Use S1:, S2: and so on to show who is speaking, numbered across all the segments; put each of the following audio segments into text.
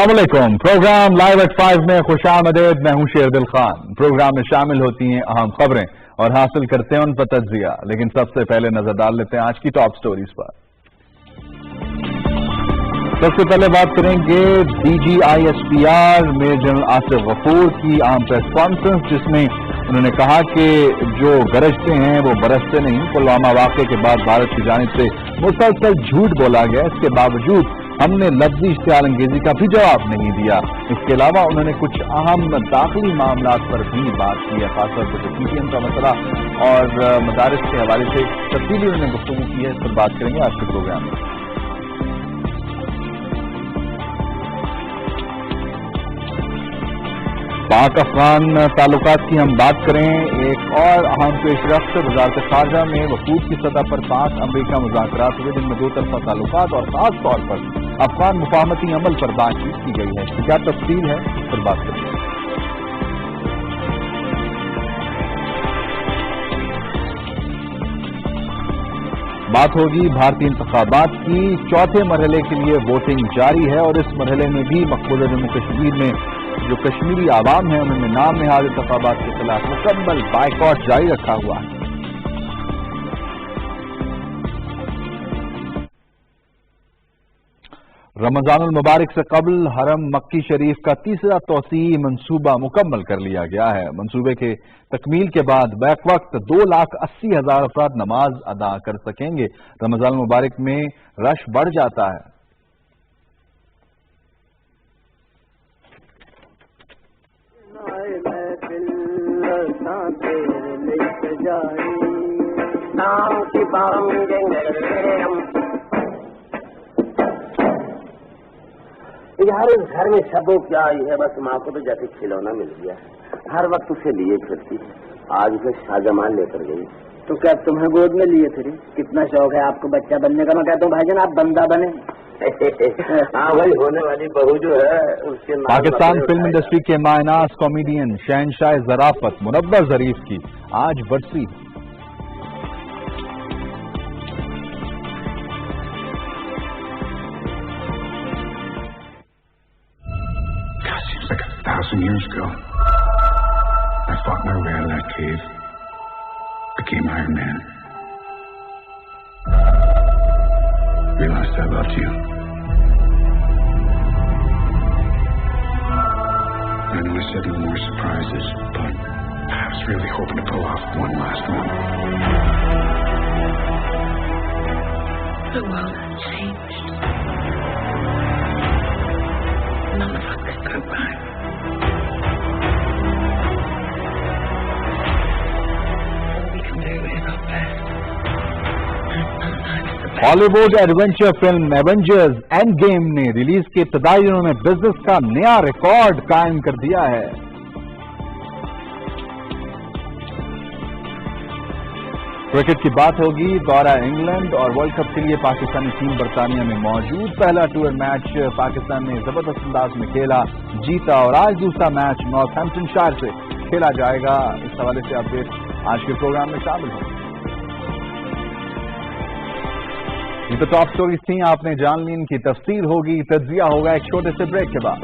S1: अस्सलाम वालेकुम। Programme live at 5 में खुशामदीद। मैं हूं शेरदिल खान। प्रोग्राम में शामिल होती हैं अहम खबरें और हासिल करते हैं उन पर तज्जिया। लेकिन सबसे पहले नजर डाल लेते हैं आज की टॉप स्टोरीज पर। सबसे पहले बात करेंगे DGISPR major general Asif Ghafoor की अहम प्रेस कॉन्फ्रेंस, जिसमें उन्होंने कहा कि जो गरजते हैं वो बरसते नहीं। पुलवामा वाक़े के बाद भारत की जानिब से मुसलसल झूठ बोला गया, इसके बावजूद हमने लफ्जी इश्तियाल अंगेजी का भी जवाब नहीं दिया। इसके अलावा उन्होंने कुछ अहम दाखिली मामलात पर भी बात की है, खासतौर पर PTM का मसला और मदारिस के हवाले से तफसीली उन्होंने गुफ्तगू की है। इस पर बात करेंगे आज के प्रोग्राम में। पाक अफगान ताल्लुकात की हम बात करें। एक और अहम पेशरफ्त वजारत खारजा में वफूद की सतह पर पाक अमरीका मुज़ाकरात हुए, जिनमें दो तरफा ताल्लुकात और खास तौर पर अफगान मुफाहमती अमल पर बातचीत की गई है। क्या तफसील है, इस पर बात करेंगे। बात होगी भारतीय इंतखाबात की। चौथे मरहले के लिए वोटिंग जारी है और इस मरहले में भी मकबूजा जम्मू कश्मीर में जो कश्मीरी आवाम है उन्होंने नाम नहाद इंतखाबात के खिलाफ मुकम्मल बाइकॉट जारी रखा हुआ है। रमजानुल मुबारक से कबल हरम मक्की शरीफ का तीसरा तौसीई मंसूबा मुकम्मल कर लिया गया है। मंसूबे के तकमील के बाद बैक वक्त 2,80,000 अफराद नमाज अदा कर सकेंगे। रमजानुल मुबारक में रश बढ़ जाता है।
S2: यार इस घर में सबो क्या आई है, बस माँ को तो जैसे खिलौना मिल गया है, हर वक्त उसे लिए फिरती है। आज उसे शाहजमान लेकर गई तो क्या तुम्हें गोद में लिए फिरी? कितना शौक है आपको बच्चा बनने का? मैं कहता हूँ भाईजान आप बंदा बने। हाँ भाई, होने वाली बहू जो है उसके नाम
S1: पाकिस्तान फिल्म इंडस्ट्री के मायनाज कॉमेडियन शहनशाह ज़राफ़त मुनव्वर ज़रीफ की आज बरसी।
S3: Like 1,000 years ago, I fought my way out of that cave, became Iron Man. Realized I loved you. I know I said no more surprises, but I was really hoping to pull off one last one.
S4: The world has changed. None of us can go back. All we can do is our best. And sometimes the best.
S1: Hollywood adventure film Avengers end game ने release के इब्तदाई दिनों में business का नया record कायम कर दिया है। क्रिकेट की बात होगी। दौरा इंग्लैंड और वर्ल्ड कप के लिए पाकिस्तानी टीम बरतानिया में मौजूद। पहला टूर मैच पाकिस्तान ने जबरदस्त अंदाज में खेला, जीता और आज दूसरा मैच नॉर्थहैम्पटनशायर से खेला जाएगा। इस हवाले से अपडेट आज के प्रोग्राम में शामिल होंगे। ये तो टॉप स्टोरीज थी, आपने जान ली। इनकी तफसीर होगी, तज्जिया होगा एक छोटे से ब्रेक के बाद।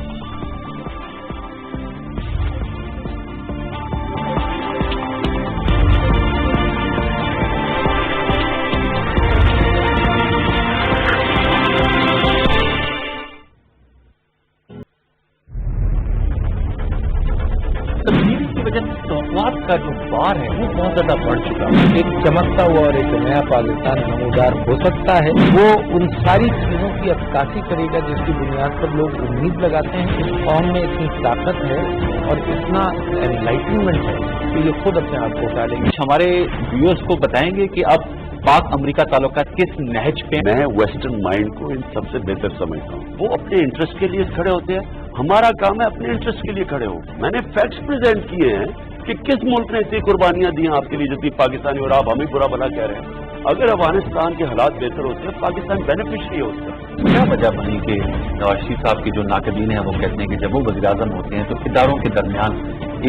S5: का जो बार है वो बहुत ज्यादा बढ़ चुका है। एक चमकता हुआ और एक नया पाकिस्तान नमूदार हो सकता है, वो उन सारी चीजों की अक्कासी करेगा जिसकी बुनियाद पर लोग उम्मीद लगाते हैं। इस कौम में इतनी ताकत है और इतना एनलाइटनमेंट है कि ये खुद अपने आप को उतारेंगे।
S6: हमारे व्यूअर्स को बताएंगे कि अब पाक अमेरिका ताल्लुकात किस नहज पे।
S7: मैं वेस्टर्न माइंड को इन सबसे बेहतर समझता हूँ। वो अपने इंटरेस्ट के लिए खड़े होते हैं, हमारा काम है अपने इंटरेस्ट के लिए खड़े हो। मैंने फैक्ट्स प्रेजेंट किए हैं कि किस मुल्क ने इतनी कुर्बानियां दी हैं आपके लिए, जो कि पाकिस्तानी, और आप हमें बुरा भला कह रहे हैं। अगर अफगानिस्तान के हालात बेहतर होते हैं, पाकिस्तान बेनिफिशरी होता है।
S6: क्या वजह बनी कि नवाज शरीफ साहब के जो नाकदीन हैं वो कहते हैं कि जब वो वज़ीर आज़म होते हैं तो इदारों के दरमियान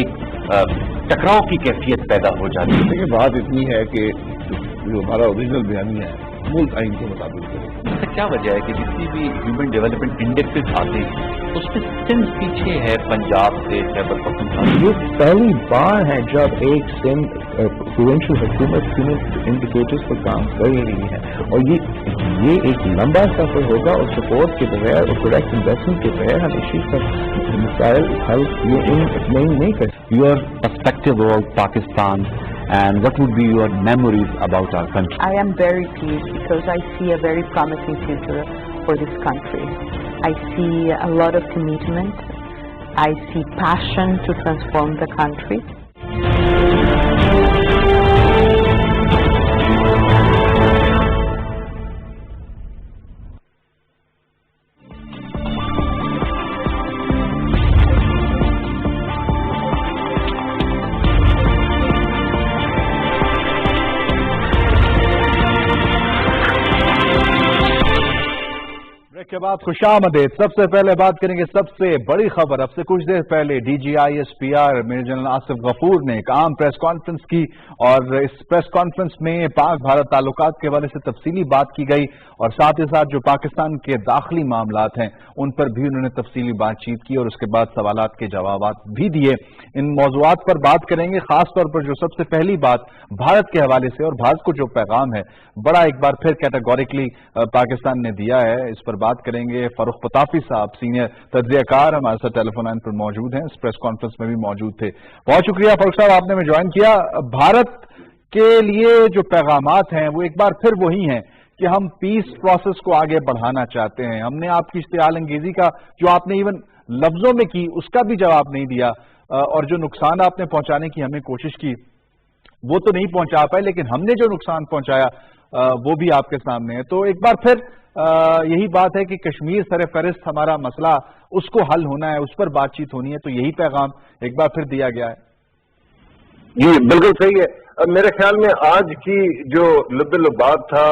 S6: एक टकराव की कैफियत पैदा हो जाती है?
S8: देखिए, बात इतनी है कि जो हमारा ओरिजिनल बयानिया है
S5: ملک آئین کے مطابق کرے.
S6: ایسا کیا وجہ ہے کہ جتنی بھی ہیومن ڈیولپمنٹ انڈیکسز آتے ہیں اس میں سندھ پیچھے ہے پنجاب سے خیبر پختونخوا.
S5: یہ پہلی بار ہے جب ایک سندھ پروونشل حکومت ہیومن انڈیکیٹرز پر کام کر رہی ہے, اور یہ ایک لمبا سفر ہوگا, اور سپورٹ کے بغیر اور پروڈکٹ انویسٹمنٹ کے بغیر ہم اس چیز کا مسائل حل نہیں کر سکتے.
S6: Your perspective about Pakistan and what would be your memories about our country?
S8: I am very pleased because I see a very promising future for this country. I see a lot of commitment. I see passion to transform the country.
S1: کے بعد خوش آمدید. سب سے پہلے بات کریں گے سب سے بڑی خبر. اب سے کچھ دیر پہلے D G I S P R major general Asif Ghafoor نے ایک عام پریس کانفرنس کی, اور اس پریس کانفرنس میں پاک بھارت تعلقات کے حوالے سے تفصیلی بات کی گئی, اور ساتھ ہی ساتھ جو پاکستان کے داخلی معاملات ہیں ان پر بھی انہوں نے تفصیلی بات چیت کی, اور اس کے بعد سوالات کے جوابات بھی دیے. ان موضوعات پر بات کریں گے, خاص طور پر جو سب سے پہلی بات بھارت کے حوالے سے, اور بھارت کو جو پیغام ہے بڑا ایک بار پھر کیٹیگوریکلی پاکستان نے دیا ہے, اس پر بات کریں گے. فاروق پتافی صاحب سینئر تجزیہ کار ہمارے ساتھ ٹیلی فون لائن پر موجود ہیں, اس پریس کانفرنس میں بھی موجود تھے. بہت شکریہ فاروق صاحب, آپ نے ہمیں جوائن کیا. بھارت کے لیے جو پیغامات ہیں وہ ایک بار پھر وہی ہیں کہ ہم پیس پروسیس کو آگے بڑھانا چاہتے ہیں. ہم نے آپ کی اشتعال انگیزی کا جو آپ نے ایون لفظوں میں کی اس کا بھی جواب نہیں دیا, اور جو نقصان آپ نے پہنچانے کی ہمیں کوشش کی وہ تو نہیں پہنچا پائے, لیکن ہم نے جو نقصان پہنچایا وہ بھی آپ کے سامنے ہے. تو ایک بار پھر یہی بات ہے کہ کشمیر سر فہرست ہمارا مسئلہ, اس کو حل ہونا ہے, اس پر بات چیت ہونی ہے. تو یہی پیغام ایک بار پھر دیا گیا ہے.
S9: جی بالکل صحیح ہے. میرے خیال میں آج کی جو لب لباب تھا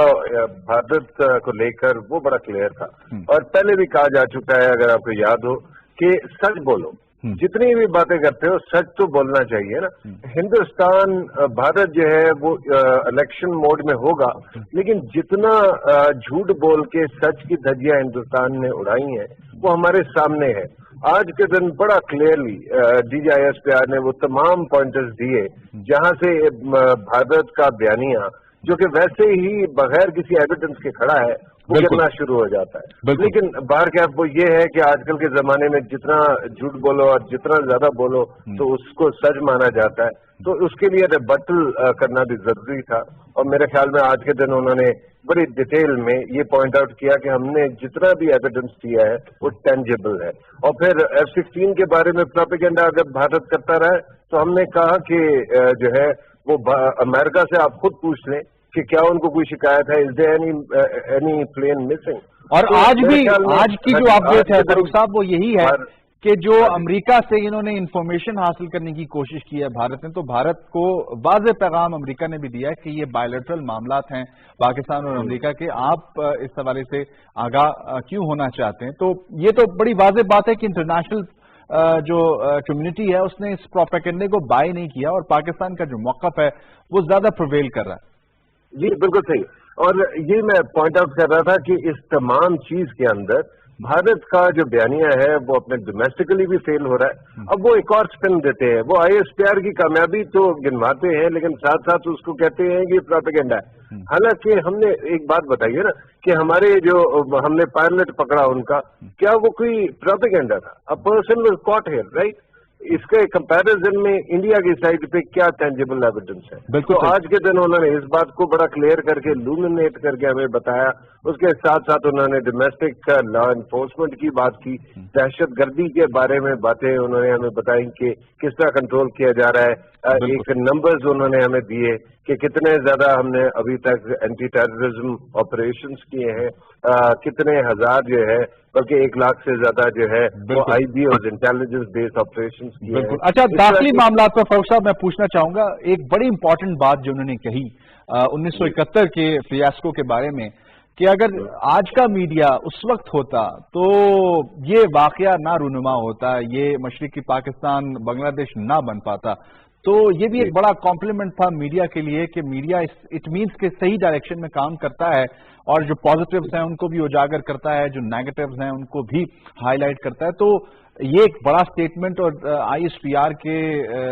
S9: بھارت کو لے کر وہ بڑا کلیئر تھا, اور پہلے بھی کہا جا چکا ہے, اگر آپ کو یاد ہو, کہ سچ بولو. جتنی بھی باتیں کرتے ہو سچ تو بولنا چاہیے نا. ہندوستان بھارت جو ہے وہ الیکشن موڈ میں ہوگا, لیکن جتنا جھوٹ بول کے سچ کی دھجیاں ہندوستان نے اڑائی ہیں وہ ہمارے سامنے ہے. آج کے دن بڑا clearly D G I S P R نے وہ تمام پوائنٹرز دیے جہاں سے بھارت کا بیانیہ, جو کہ ویسے ہی بغیر کسی ایویڈنس کے کھڑا ہے, وہ کرنا شروع ہو جاتا ہے. لیکن باہر کا وہ یہ ہے کہ آج کل کے زمانے میں جتنا جھوٹ بولو اور جتنا زیادہ بولو تو اس کو سچ مانا جاتا ہے. تو اس کے لیے ریبٹل کرنا بھی ضروری تھا, اور میرے خیال میں آج کے دن انہوں نے بڑی ڈیٹیل میں یہ پوائنٹ آؤٹ کیا کہ ہم نے جتنا بھی ایویڈنس دیا ہے وہ ٹینجیبل ہے. اور پھر F-16 کے بارے میں پروپیگنڈا اگر بھارت کرتا رہا تو ہم نے کہا کہ جو ہے وہ امریکہ سے آپ خود پوچھ لیں کہ کیا ان کو کوئی شکایت ہے, از دیر اینی پلین مسنگ.
S1: اور آج کی جو اپڈیٹ ہے فاروق صاحب وہ یہی ہے کہ جو امریکہ سے انہوں نے انفارمیشن حاصل کرنے کی کوشش کی ہے بھارت نے, تو بھارت کو واضح پیغام امریکہ نے بھی دیا ہے کہ یہ بائیلیٹرل معاملات ہیں پاکستان اور امریکہ کے, آپ اس حوالے سے آگاہ کیوں ہونا چاہتے ہیں. تو یہ تو بڑی واضح بات ہے کہ انٹرنیشنل جو کمیونٹی ہے اس نے اس پروپیگنڈے کو بائی نہیں کیا, اور پاکستان کا جو موقف ہے وہ زیادہ پرویل کر رہا ہے.
S9: جی بالکل صحیح. اور یہ میں پوائنٹ آؤٹ کر رہا تھا کہ اس تمام چیز کے اندر بھارت کا جو بیانیہ ہے وہ اپنے ڈومیسٹکلی بھی فیل ہو رہا ہے. اب وہ ایک اور اسپن دیتے ہیں, وہ آئی ایس پی آر کی کامیابی تو گنواتے ہیں لیکن ساتھ ساتھ اس کو کہتے ہیں کہ پروپیگنڈا ہے. حالانکہ ہم نے ایک بات بتائیے نا کہ ہمارے جو ہم نے پائلٹ پکڑا ان کا, کیا وہ کوئی پروپیگنڈا تھا؟ A person was caught here, right. اس کے کمپیریزن میں انڈیا کی سائڈ پہ کیا ٹینجیبل ایویڈنس ہے؟ تو آج کے دن انہوں نے اس بات کو بڑا کلیئر کر کے لومینیٹ کر کے ہمیں بتایا. اس کے ساتھ ساتھ انہوں نے ڈومیسٹک لا انفورسمنٹ کی بات کی, دہشت گردی کے بارے میں باتیں انہوں نے ہمیں بتائی کہ کس طرح کنٹرول کیا جا رہا ہے. ایک نمبرز انہوں نے ہمیں دیے کہ کتنے زیادہ ہم نے ابھی تک اینٹی ٹیررزم آپریشنز کیے ہیں, کتنے ہزار جو ہے بلکہ 1 لاکھ سے زیادہ جو ہے وہ آئی بی اور انٹیلیجنس بیسڈ آپریشنز کیے ہیں.
S1: اچھا, داخلی معاملات پر فاروق صاحب میں پوچھنا چاہوں گا, ایک بڑی امپورٹنٹ بات جو انہوں نے کہی 1971 کے فیاسکو کے بارے میں, کہ اگر آج کا میڈیا اس وقت ہوتا تو یہ واقعہ نہ رونما ہوتا، یہ مشرقی پاکستان بنگلہ دیش نہ بن پاتا. تو یہ بھی ایک بڑا کمپلیمنٹ تھا میڈیا کے لیے کہ میڈیا اٹ مینس کہ صحیح ڈائریکشن میں کام کرتا ہے اور جو پازیٹیوز ہیں ان کو بھی اجاگر کرتا ہے، جو نیگیٹیوز ہیں ان کو بھی ہائی لائٹ کرتا ہے. تو یہ ایک بڑا سٹیٹمنٹ اور آئی ایس پی آر کے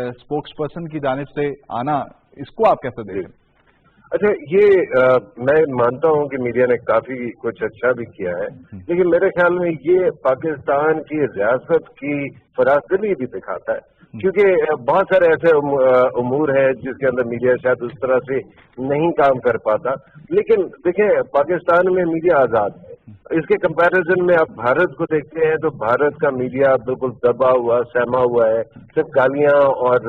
S1: اسپوکس پرسن کی جانب سے آنا، اس کو آپ کیسے دیکھیں؟
S9: اچھا، یہ میں مانتا ہوں کہ میڈیا نے کافی کچھ اچھا بھی کیا ہے، لیکن میرے خیال میں یہ پاکستان کی ریاست کی فراخدلی بھی دکھاتا ہے، کیونکہ بہت سارے ایسے امور ہیں جس کے اندر میڈیا شاید اس طرح سے نہیں کام کر پاتا. لیکن دیکھیں، پاکستان میں میڈیا آزاد ہے. اس کے کمپیریزن میں آپ بھارت کو دیکھتے ہیں تو بھارت کا میڈیا بالکل دبا ہوا، سہما ہوا ہے، صرف گالیاں اور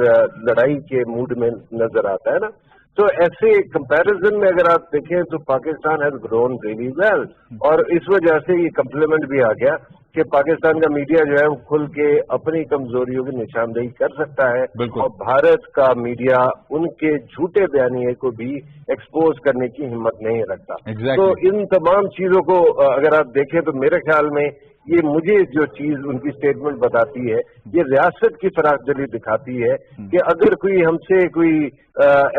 S9: لڑائی کے موڈ میں نظر آتا ہے نا. تو ایسے کمپیریزن میں اگر آپ دیکھیں تو Pakistan has grown really well, اور اس وجہ سے یہ کمپلیمنٹ بھی آ گیا کہ پاکستان کا میڈیا جو ہے وہ کھل کے اپنی کمزوریوں کی نشاندہی کر سکتا ہے، اور بھارت کا میڈیا ان کے جھوٹے بیانیے کو بھی ایکسپوز کرنے کی ہمت نہیں رکھتا. تو ان تمام چیزوں کو اگر آپ دیکھیں تو میرے خیال میں یہ مجھے جو چیز ان کی سٹیٹمنٹ بتاتی ہے، یہ ریاست کی فراخ دلی دکھاتی ہے کہ اگر کوئی ہم سے کوئی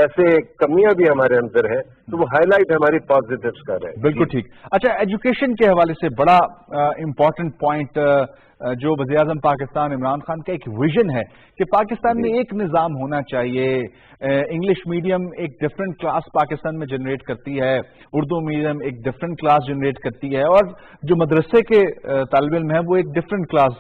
S9: ایسے کمیاں بھی ہمارے اندر ہے تو وہ ہائی لائٹ ہماری پازیٹیوز کر رہے ہیں.
S1: بالکل ٹھیک. اچھا، ایجوکیشن کے حوالے سے بڑا امپورٹنٹ پوائنٹ جو وزیر اعظم پاکستان عمران خان کا ایک ویژن ہے کہ پاکستان میں ایک نظام ہونا چاہیے. انگلش میڈیم ایک ڈفرینٹ کلاس پاکستان میں جنریٹ کرتی ہے، اردو میڈیم ایک ڈفرینٹ کلاس جنریٹ کرتی ہے، اور جو مدرسے کے طالب علم ہیں وہ ایک ڈفرینٹ کلاس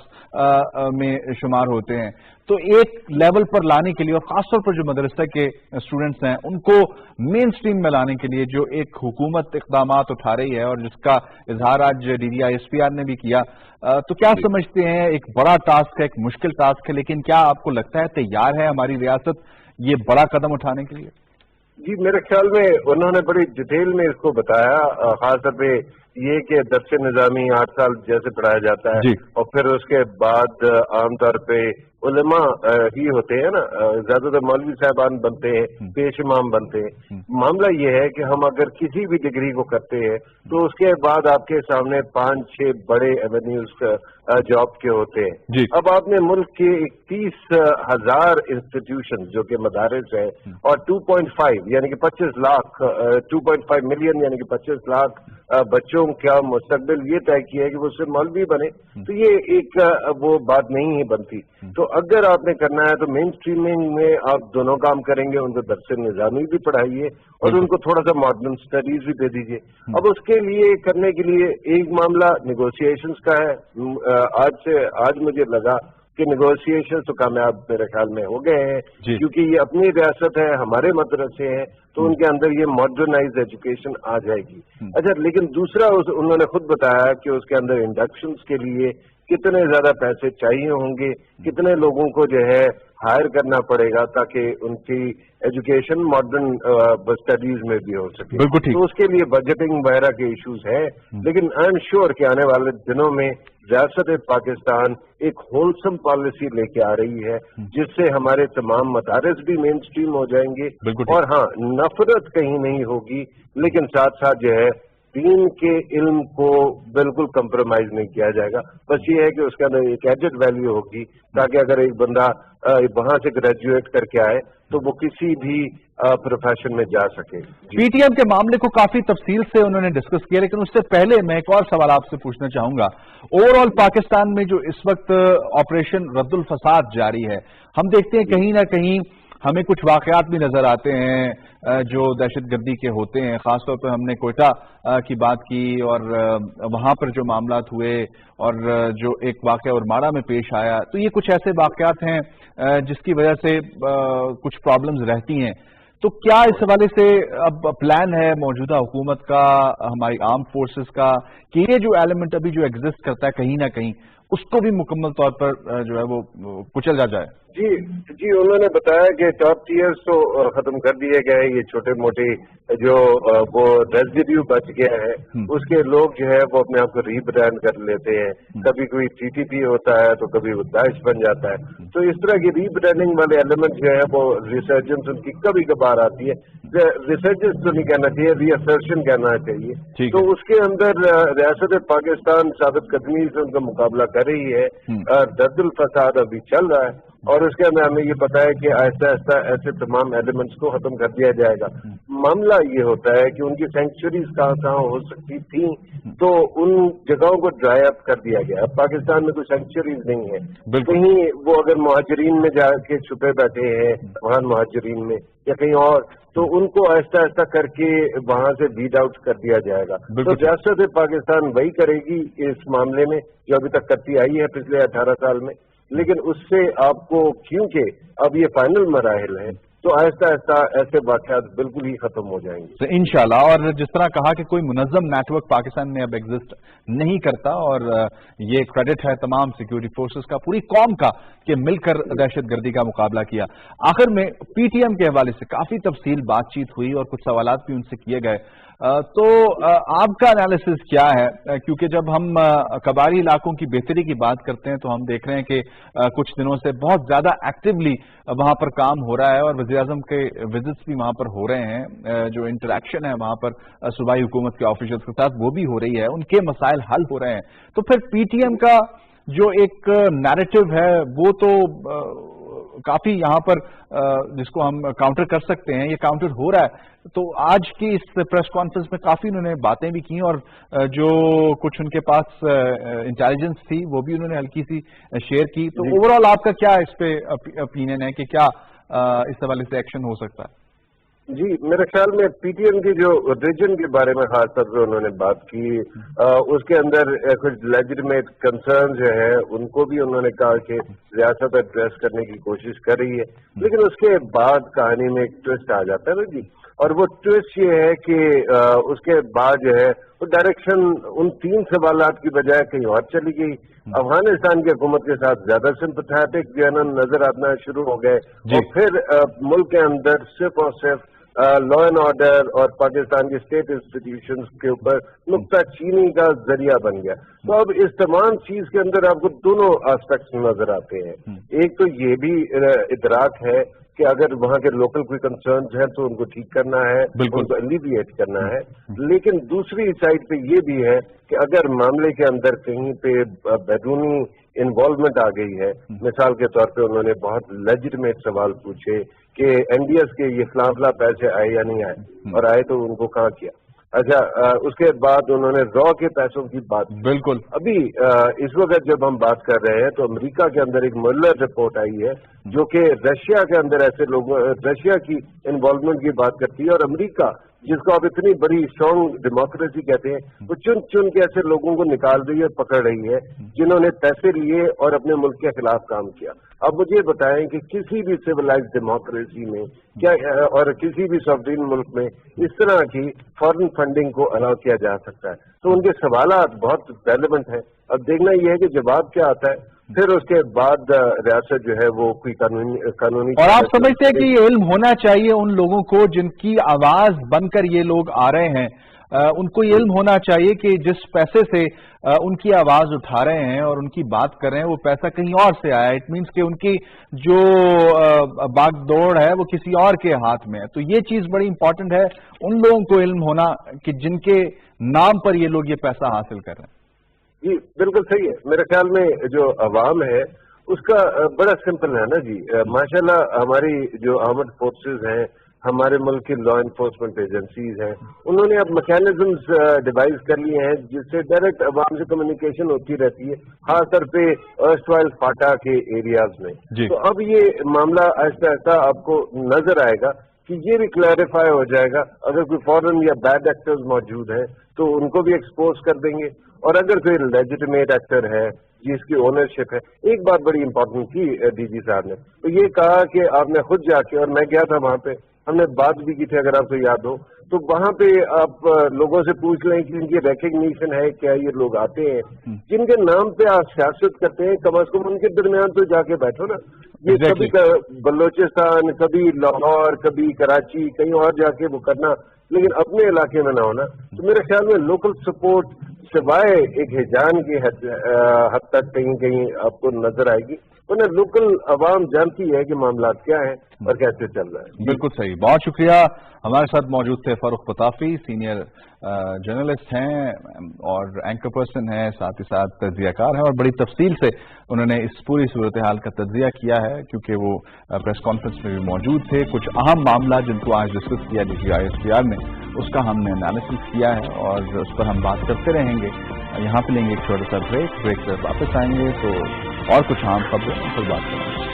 S1: میں شمار ہوتے ہیں. تو ایک لیول پر لانے کے لیے، اور خاص طور پر جو مدرسے کے اسٹوڈنٹس ہیں ان کو مین سٹریم میں لانے کے لیے جو ایک حکومت اقدامات اٹھا رہی ہے اور جس کا اظہار آج D D I S P R نے بھی کیا، تو کیا سمجھتے ہیں؟ ایک بڑا ٹاسک ہے، ایک مشکل ٹاسک ہے، لیکن کیا آپ کو لگتا ہے تیار ہے ہماری ریاست یہ بڑا قدم اٹھانے کے لیے؟
S9: جی، میرے خیال میں انہوں نے بڑی ڈیٹیل میں اس کو بتایا، خاص طور پہ یہ کہ درس نظامی 8 سال جیسے پڑھایا جاتا ہے، اور پھر اس کے بعد عام طور پہ علماء ہی ہوتے ہیں نا، زیادہ تر مولوی صاحبان بنتے ہیں، پیش امام بنتے ہیں. معاملہ یہ ہے کہ ہم اگر کسی بھی ڈگری کو کرتے ہیں تو اس کے بعد آپ کے سامنے 5-6 بڑے ایونیوز جاب کے ہوتے ہیں. اب آپ نے ملک کے 31,000 انسٹیٹیوشن جو کہ مدارس ہیں اور 2.5 یعنی کہ 25 لاکھ 2.5 ملین یعنی کہ 25 لاکھ بچوں کا مستقبل یہ طے کیا ہے کہ وہ صرف مولوی بنے، تو یہ ایک وہ بات نہیں ہی بنتی. تو اگر آپ نے کرنا ہے تو مین اسٹریمنگ میں آپ دونوں کام کریں گے، ان کو درس نظامی بھی پڑھائیے اور ان کو تھوڑا سا ماڈرن اسٹڈیز بھی دے دیجیے. اب اس کے لیے کرنے کے لیے ایک معاملہ نیگوشیشنز کا ہے. آج مجھے لگا کہ نیگوشیشن تو کامیاب میرے خیال میں ہو گئے ہیں، کیونکہ یہ اپنی ریاست ہے، ہمارے مدرسے ہیں، تو ان کے اندر یہ ماڈرنائز ایجوکیشن آ جائے گی. اچھا، لیکن دوسرا انہوں نے خود بتایا کہ اس کے اندر انڈکشنز کے لیے کتنے زیادہ پیسے چاہیے ہوں گے، کتنے لوگوں کو جو ہے ہائر کرنا پڑے گا تاکہ ان کی ایجوکیشن ماڈرن اسٹڈیز میں بھی ہو سکے. تو اس کے لیے بجٹنگ وغیرہ کے ایشوز ہیں، لیکن آئی ایم شیور کہ آنے والے دنوں میں ریاست پاکستان ایک ہولسم پالیسی لے کے آ رہی ہے جس سے ہمارے تمام مدارس بھی مین اسٹریم ہو جائیں گے، اور ہاں، نفرت کہیں نہیں ہوگی، لیکن ساتھ ساتھ جو ہے دین کے علم کو بالکل کمپرومائز نہیں کیا جائے گا. بس یہ ہے کہ اس کے اندر ایک ایڈڈ ویلیو ہوگی تاکہ اگر ایک بندہ وہاں سے گریجویٹ کر کے آئے تو وہ کسی بھی پروفیشن میں جا سکے.
S1: پی ٹی ایم کے معاملے کو کافی تفصیل سے انہوں نے ڈسکس کیا، لیکن اس سے پہلے میں ایک اور سوال آپ سے پوچھنا چاہوں گا. اوور آل پاکستان میں جو اس وقت آپریشن رد الفساد جاری ہے، ہم دیکھتے ہیں کہیں نہ کہیں ہمیں کچھ واقعات بھی نظر آتے ہیں جو دہشت گردی کے ہوتے ہیں. خاص طور پر ہم نے کوئٹہ کی بات کی اور وہاں پر جو معاملات ہوئے اور جو ایک واقعہ اور ماڑا میں پیش آیا، تو یہ کچھ ایسے واقعات ہیں جس کی وجہ سے کچھ پرابلمز رہتی ہیں. تو کیا اس حوالے سے اب پلان ہے موجودہ حکومت کا، ہماری آرم فورسز کا، کہ یہ جو ایلیمنٹ ابھی جو ایگزسٹ کرتا ہے کہیں نہ کہیں اس کو بھی مکمل طور پر جو ہے وہ کچل جائے؟
S9: जी उन्होंने बताया कि टॉप टीयर्स तो खत्म कर दिए गए, ये छोटे मोटे जो वो रेजिड्यू बच गया है उसके लोग जो है वो अपने आप को रीब्रांड कर लेते हैं, कभी कोई टीटीपी होता है तो कभी वो दाइश बन जाता है। तो इस तरह की रीब्रांडिंग वाले एलिमेंट जो है वो रिसर्जेंस उनकी कभी कभार आती है, रिसर्जेंस तो नहीं कहना चाहिए, रीअसर्शन कहना चाहिए। तो उसके अंदर रियासत पाकिस्तान साबित कदमी से उनका मुकाबला कर रही है, दर्दुल फसाद अभी चल रहा है और उसके अंदर हमें ये पता है कि आहिस्ता आहिस्ता ऐसे तमाम एलिमेंट्स को खत्म कर दिया जाएगा। मामला ये होता है कि उनकी सेंचुरीज कहाँ कहाँ हो सकती थी तो उन जगहों को ड्राई अप कर दिया गया। अब पाकिस्तान में कोई सेंचुरीज नहीं है, कहीं वो अगर मुहाजिरीन में जाके छुपे बैठे हैं वहां मुहाजिरीन में या कहीं और, तो उनको आहिस्ता आहिस्ता करके वहां से वीड आउट कर दिया जाएगा। तो रियासत पाकिस्तान वही करेगी इस मामले में जो अभी तक करती आई है पिछले 18 साल में, लेकिन उससे आपको क्योंकि अब ये फाइनल मराहिल है तो आहिस्ता आहिस्ता ऐसे वाक़यात बिल्कुल ही खत्म हो जाएंगे
S1: तो इंशाल्लाह। और जिस तरह कहा कि कोई मुनज़्ज़म नेटवर्क पाकिस्तान में अब एग्जिस्ट नहीं करता और ये क्रेडिट है तमाम सिक्योरिटी फोर्सेस का, पूरी कौम का, कि मिलकर दहशतगर्दी का मुकाबला किया। आखिर में पीटीएम के हवाले से काफी तफसील बातचीत हुई और कुछ सवालात भी उनसे किए गए, तो आपका एनालिसिस क्या है? क्योंकि जब हम कबारी इलाकों की बेहतरी की बात करते हैं तो हम देख रहे हैं कि कुछ दिनों से बहुत ज्यादा एक्टिवली वहां पर काम हो रहा है और वज़ीर-ए-आज़म के विजिट्स भी वहां पर हो रहे हैं, जो इंटरेक्शन है वहां पर सूबाई हुकूमत के ऑफिसर्स के साथ वो भी हो रही है, उनके मसाइल हल हो रहे हैं। तो फिर पीटीएम का जो एक नैरेटिव है वो तो काफी यहाँ पर जिसको हम काउंटर कर सकते हैं, ये काउंटर हो रहा है। तो आज की इस प्रेस कॉन्फ्रेंस में काफी उन्होंने बातें भी की और जो कुछ उनके पास इंटेलिजेंस थी वो भी उन्होंने हल्की सी शेयर की। तो ओवरऑल आपका क्या इस पे ओपिनियन है कि क्या इस हवाले से एक्शन हो सकता है?
S9: जी, मेरे ख्याल में पीटीएम की जो रीजन के बारे में खास तौर पर उन्होंने बात की, उसके अंदर कुछ लेजिटिमेट कंसर्न जो है उनको भी उन्होंने कहा कि रियासत एड्रेस करने की कोशिश कर रही है, लेकिन उसके बाद कहानी में एक ट्विस्ट आ जाता है ना जी, और वो ट्विस्ट ये है कि उसके बाद जो है वो डायरेक्शन उन 3 सवालात की बजाय कहीं और चली गई। अफगानिस्तान की हुकूमत के साथ ज्यादा सिंपैथेटिक जो है ना नजर आना शुरू हो गए और फिर मुल्क के अंदर सिर्फ और सिर्फ लॉ एंड ऑर्डर और पाकिस्तान की स्टेट इंस्टीट्यूशंस के ऊपर नुक्ता चीनी का जरिया बन गया। तो अब इस तमाम चीज के अंदर आपको दोनों एस्पेक्ट्स नजर आते हैं। एक तो ये भी इदराक है कि अगर वहाँ के लोकल कोई कंसर्न्स हैं तो उनको ठीक करना है, उनको एलिविएट करना है, लेकिन दूसरी साइड पे ये भी है कि अगर मामले के अंदर कहीं पे बैरूनी इन्वॉल्वमेंट आ गई है, मिसाल के तौर पे उन्होंने बहुत लेजिटिमेट सवाल पूछे कि एनडीएस के ये फलां पैसे आए या नहीं आए, और आए तो उनको कहाँ किया। अच्छा, उसके बाद उन्होंने रॉ के पैसों की बात,
S1: बिल्कुल
S9: अभी इस वक्त जब हम बात कर रहे हैं तो अमेरिका के अंदर एक मुल्लर रिपोर्ट आई है जो कि रशिया के अंदर ऐसे लोगों, रशिया की इन्वॉल्वमेंट की बात करती है, और अमेरिका जिसको आप इतनी बड़ी स्ट्रॉन्ग डेमोक्रेसी कहते हैं, वो चुन चुन के ऐसे लोगों को निकाल रही है, पकड़ रही है जिन्होंने पैसे लिए और अपने मुल्क के खिलाफ काम किया। अब मुझे बताएं कि किसी भी सिविलाइज्ड डेमोक्रेसी में क्या और किसी भी सॉवरेन मुल्क में इस तरह की फॉरेन फंडिंग को अलाउ किया जा सकता है? तो उनके सवालात बहुत रेलेवेंट हैं। अब देखना यह है कि जवाब क्या आता है, फिर उसके बाद रियासत जो है वो कोई कानूनी
S1: और आप समझते हैं कि ये इल्म होना चाहिए उन लोगों को जिनकी आवाज बनकर ये लोग आ रहे हैं, उनको ये इल्म होना चाहिए कि जिस पैसे से उनकी आवाज उठा रहे हैं और उनकी बात कर रहे हैं वो पैसा कहीं और से आया है। इट मीन्स कि उनकी जो बागडोर है वो किसी और के हाथ में है। तो ये चीज बड़ी इंपॉर्टेंट है, उन लोगों को इल्म होना कि जिनके नाम पर ये लोग ये पैसा हासिल कर रहे हैं।
S9: जी बिल्कुल सही है। मेरे ख्याल में जो अवाम है उसका बड़ा सिंपल है ना जी, माशाल्लाह हमारी जो आर्म्ड फोर्सेस हैं, हमारे मुल्क की लॉ एनफोर्समेंट एजेंसीज हैं, उन्होंने अब मैकेनिज्म्स डिवाइस कर लिए हैं जिससे डायरेक्ट अवाम से कम्युनिकेशन होती रहती है, खासतौर पे अर्स्टवाइल फाटा के एरियाज में। तो अब ये मामला आहिस्ता आहिस्ता आपको नजर आएगा कि ये भी क्लैरिफाई हो जाएगा। अगर कोई फॉरेन या बैड एक्टर्स मौजूद हैं तो उनको भी एक्सपोज कर देंगे, और अगर कोई लेजिटिमेट एक्टर है जिसकी ओनरशिप है। एक बात बड़ी इंपॉर्टेंट की डीजी साहब ने, तो ये कहा कि आपने खुद जाके, और मैं गया था वहां पे, हमने बात भी की थी अगर आपको याद हो, تو وہاں پہ آپ لوگوں سے پوچھ لیں کہ ان کی ریکگنیشن ہے کیا، یہ لوگ آتے ہیں جن کے نام پہ آپ سیاست کرتے ہیں، کم از کم ان کے درمیان تو جا کے بیٹھو نا. یہ کبھی بلوچستان، کبھی لاہور، کبھی کراچی، کہیں اور جا کے وہ کرنا، لیکن اپنے علاقے میں نہ ہونا. تو میرے خیال میں لوکل سپورٹ سوائے ایک ہجان کی حد تک کہیں کہیں آپ کو نظر آئے گی، ورنہ لوکل عوام جانتی ہے کہ معاملات کیا ہیں اور کیسے چل رہا ہے.
S1: بالکل صحیح، بہت شکریہ. ہمارے ساتھ موجود تھے فاروق قطافی، سینئر جرنلسٹ ہیں اور اینکر پرسن ہیں، ساتھ ہی ساتھ تجزیہ کار ہیں، اور بڑی تفصیل سے انہوں نے اس پوری صورتحال کا تجزیہ کیا ہے کیونکہ وہ پریس کانفرنس میں بھی موجود تھے. کچھ اہم معاملات جن کو آج ڈسکس کیا DGI-SPR نے، اس کا ہم نے انالیسس کیا ہے اور اس پر ہم بات کرتے رہیں گے. یہاں پہ لیں گے ایک چھوٹا سا بریک سے واپس آئیں گے تو اور کچھ اہم خبریں ان پر بات کریں گے.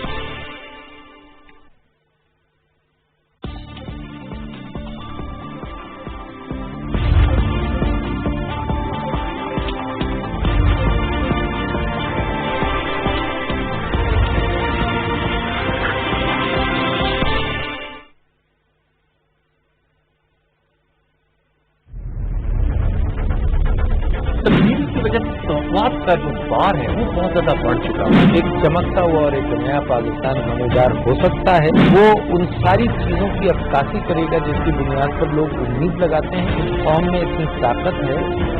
S5: توقعات کا جو بار ہے وہ بہت زیادہ بڑھ چکا ہے. ایک چمکتا ہوا اور ایک نیا پاکستان نمودار ہو سکتا ہے. وہ ان ساری چیزوں کی عکاسی کرے گا جس کی بنیاد پر لوگ امید لگاتے ہیں. اس قوم میں اتنی طاقت ہے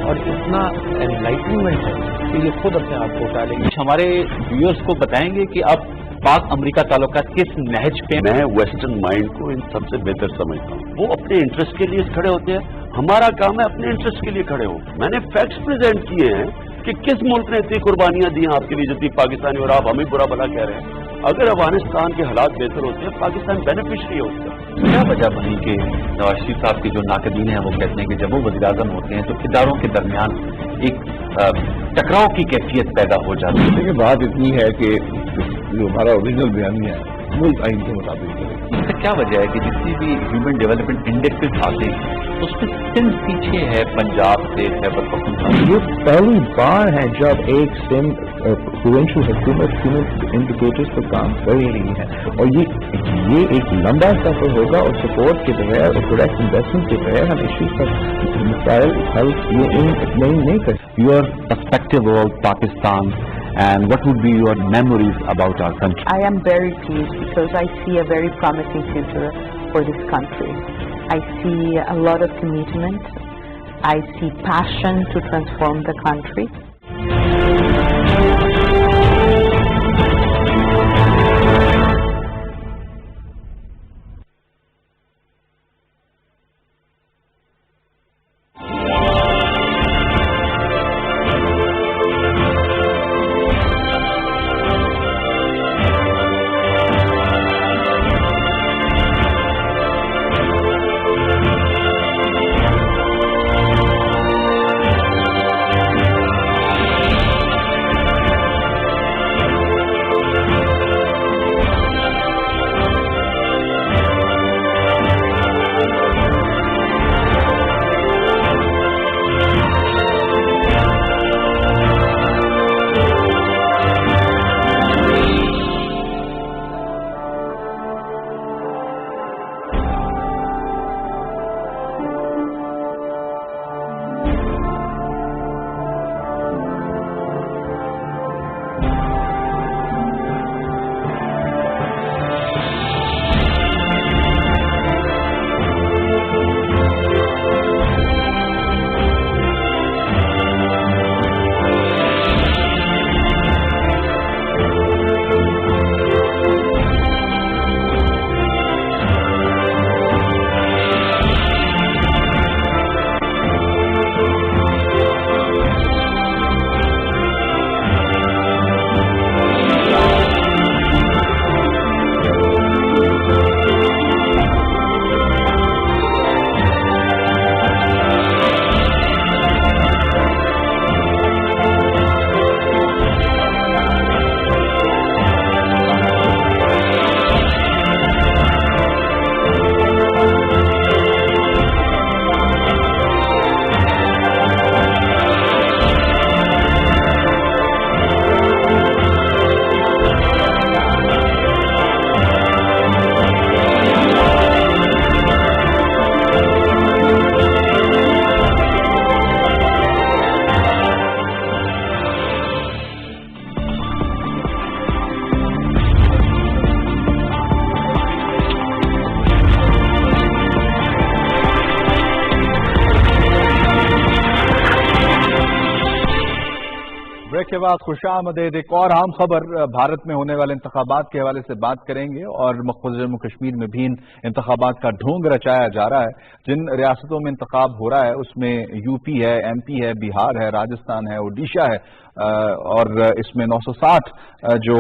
S5: اور اتنا انلائٹنمنٹ ہے کہ یہ خود اپنے آپ کو اٹھالے گی.
S6: ہمارے ویورز کو بتائیں گے کہ اب پاک امریکہ تعلقات کس نہج پہ.
S7: میں ویسٹرن مائنڈ کو ان سب سے بہتر سمجھتا ہوں. وہ اپنے انٹرسٹ کے لیے کھڑے ہوتے ہیں، ہمارا کام ہے اپنے انٹرسٹ کے لیے کھڑے ہو. میں نے فیکٹس پریزنٹ کیے ہیں کہ کس ملک نے اتنی قربانیاں دی ہیں آپ کے لیے جتنی پاکستانی، اور آپ ہمیں برا بھلا کہہ رہے ہیں. اگر افغانستان کے حالات بہتر ہوتے ہیں پاکستان بینیفیشری ہوتا ہے.
S6: کیا وجہ بنی کہ نواز شریف صاحب کے جو ناقدین ہیں وہ کہتے ہیں کہ جب وہ وزیر اعظم ہوتے ہیں تو اداروں کے درمیان ایک ٹکراؤ کی کیفیت پیدا ہو جاتی ہے؟
S10: دیکھیے بات اتنی ہے کہ جو ہمارا اوریجنل بیانیہ ہے ملک آئین کے مطابق ہے.
S6: اس کا کیا وجہ ہے کہ جتنی بھی ہیومن ڈیولپمنٹ انڈیکس آتے ہیں اس میں سندھ پیچھے ہے پنجاب سے خیبر پختونخوا.
S10: یہ پہلی بار ہے جب ایک سندھ پروونشل حکومت انڈیکیٹرز پر کام کر رہی ہے، اور یہ ایک لمبا سفر ہوگا اور سپورٹ کے بغیر اور پروڈکٹ انویسٹمنٹ کے بغیر ہم ایشوز پر مسائل حل نہیں کر سکتے.
S6: Your perspective about Pakistan and what would be your memories about our country?
S8: I am very pleased because I see a very promising future for this country. I see a lot of commitment. I see passion to transform the country.
S1: के बाद खुशामदीद। एक और अहम खबर, भारत में होने वाले इंतखाबात के हवाले से बात करेंगे और मकबूजा जम्मू कश्मीर में भी इन इंतखाबात का ढोंग रचाया जा रहा है। जिन रियासतों में इंतखाब हो रहा है उसमें यूपी है, एमपी है, बिहार है, राजस्थान है, ओडिशा है और इसमें 960 जो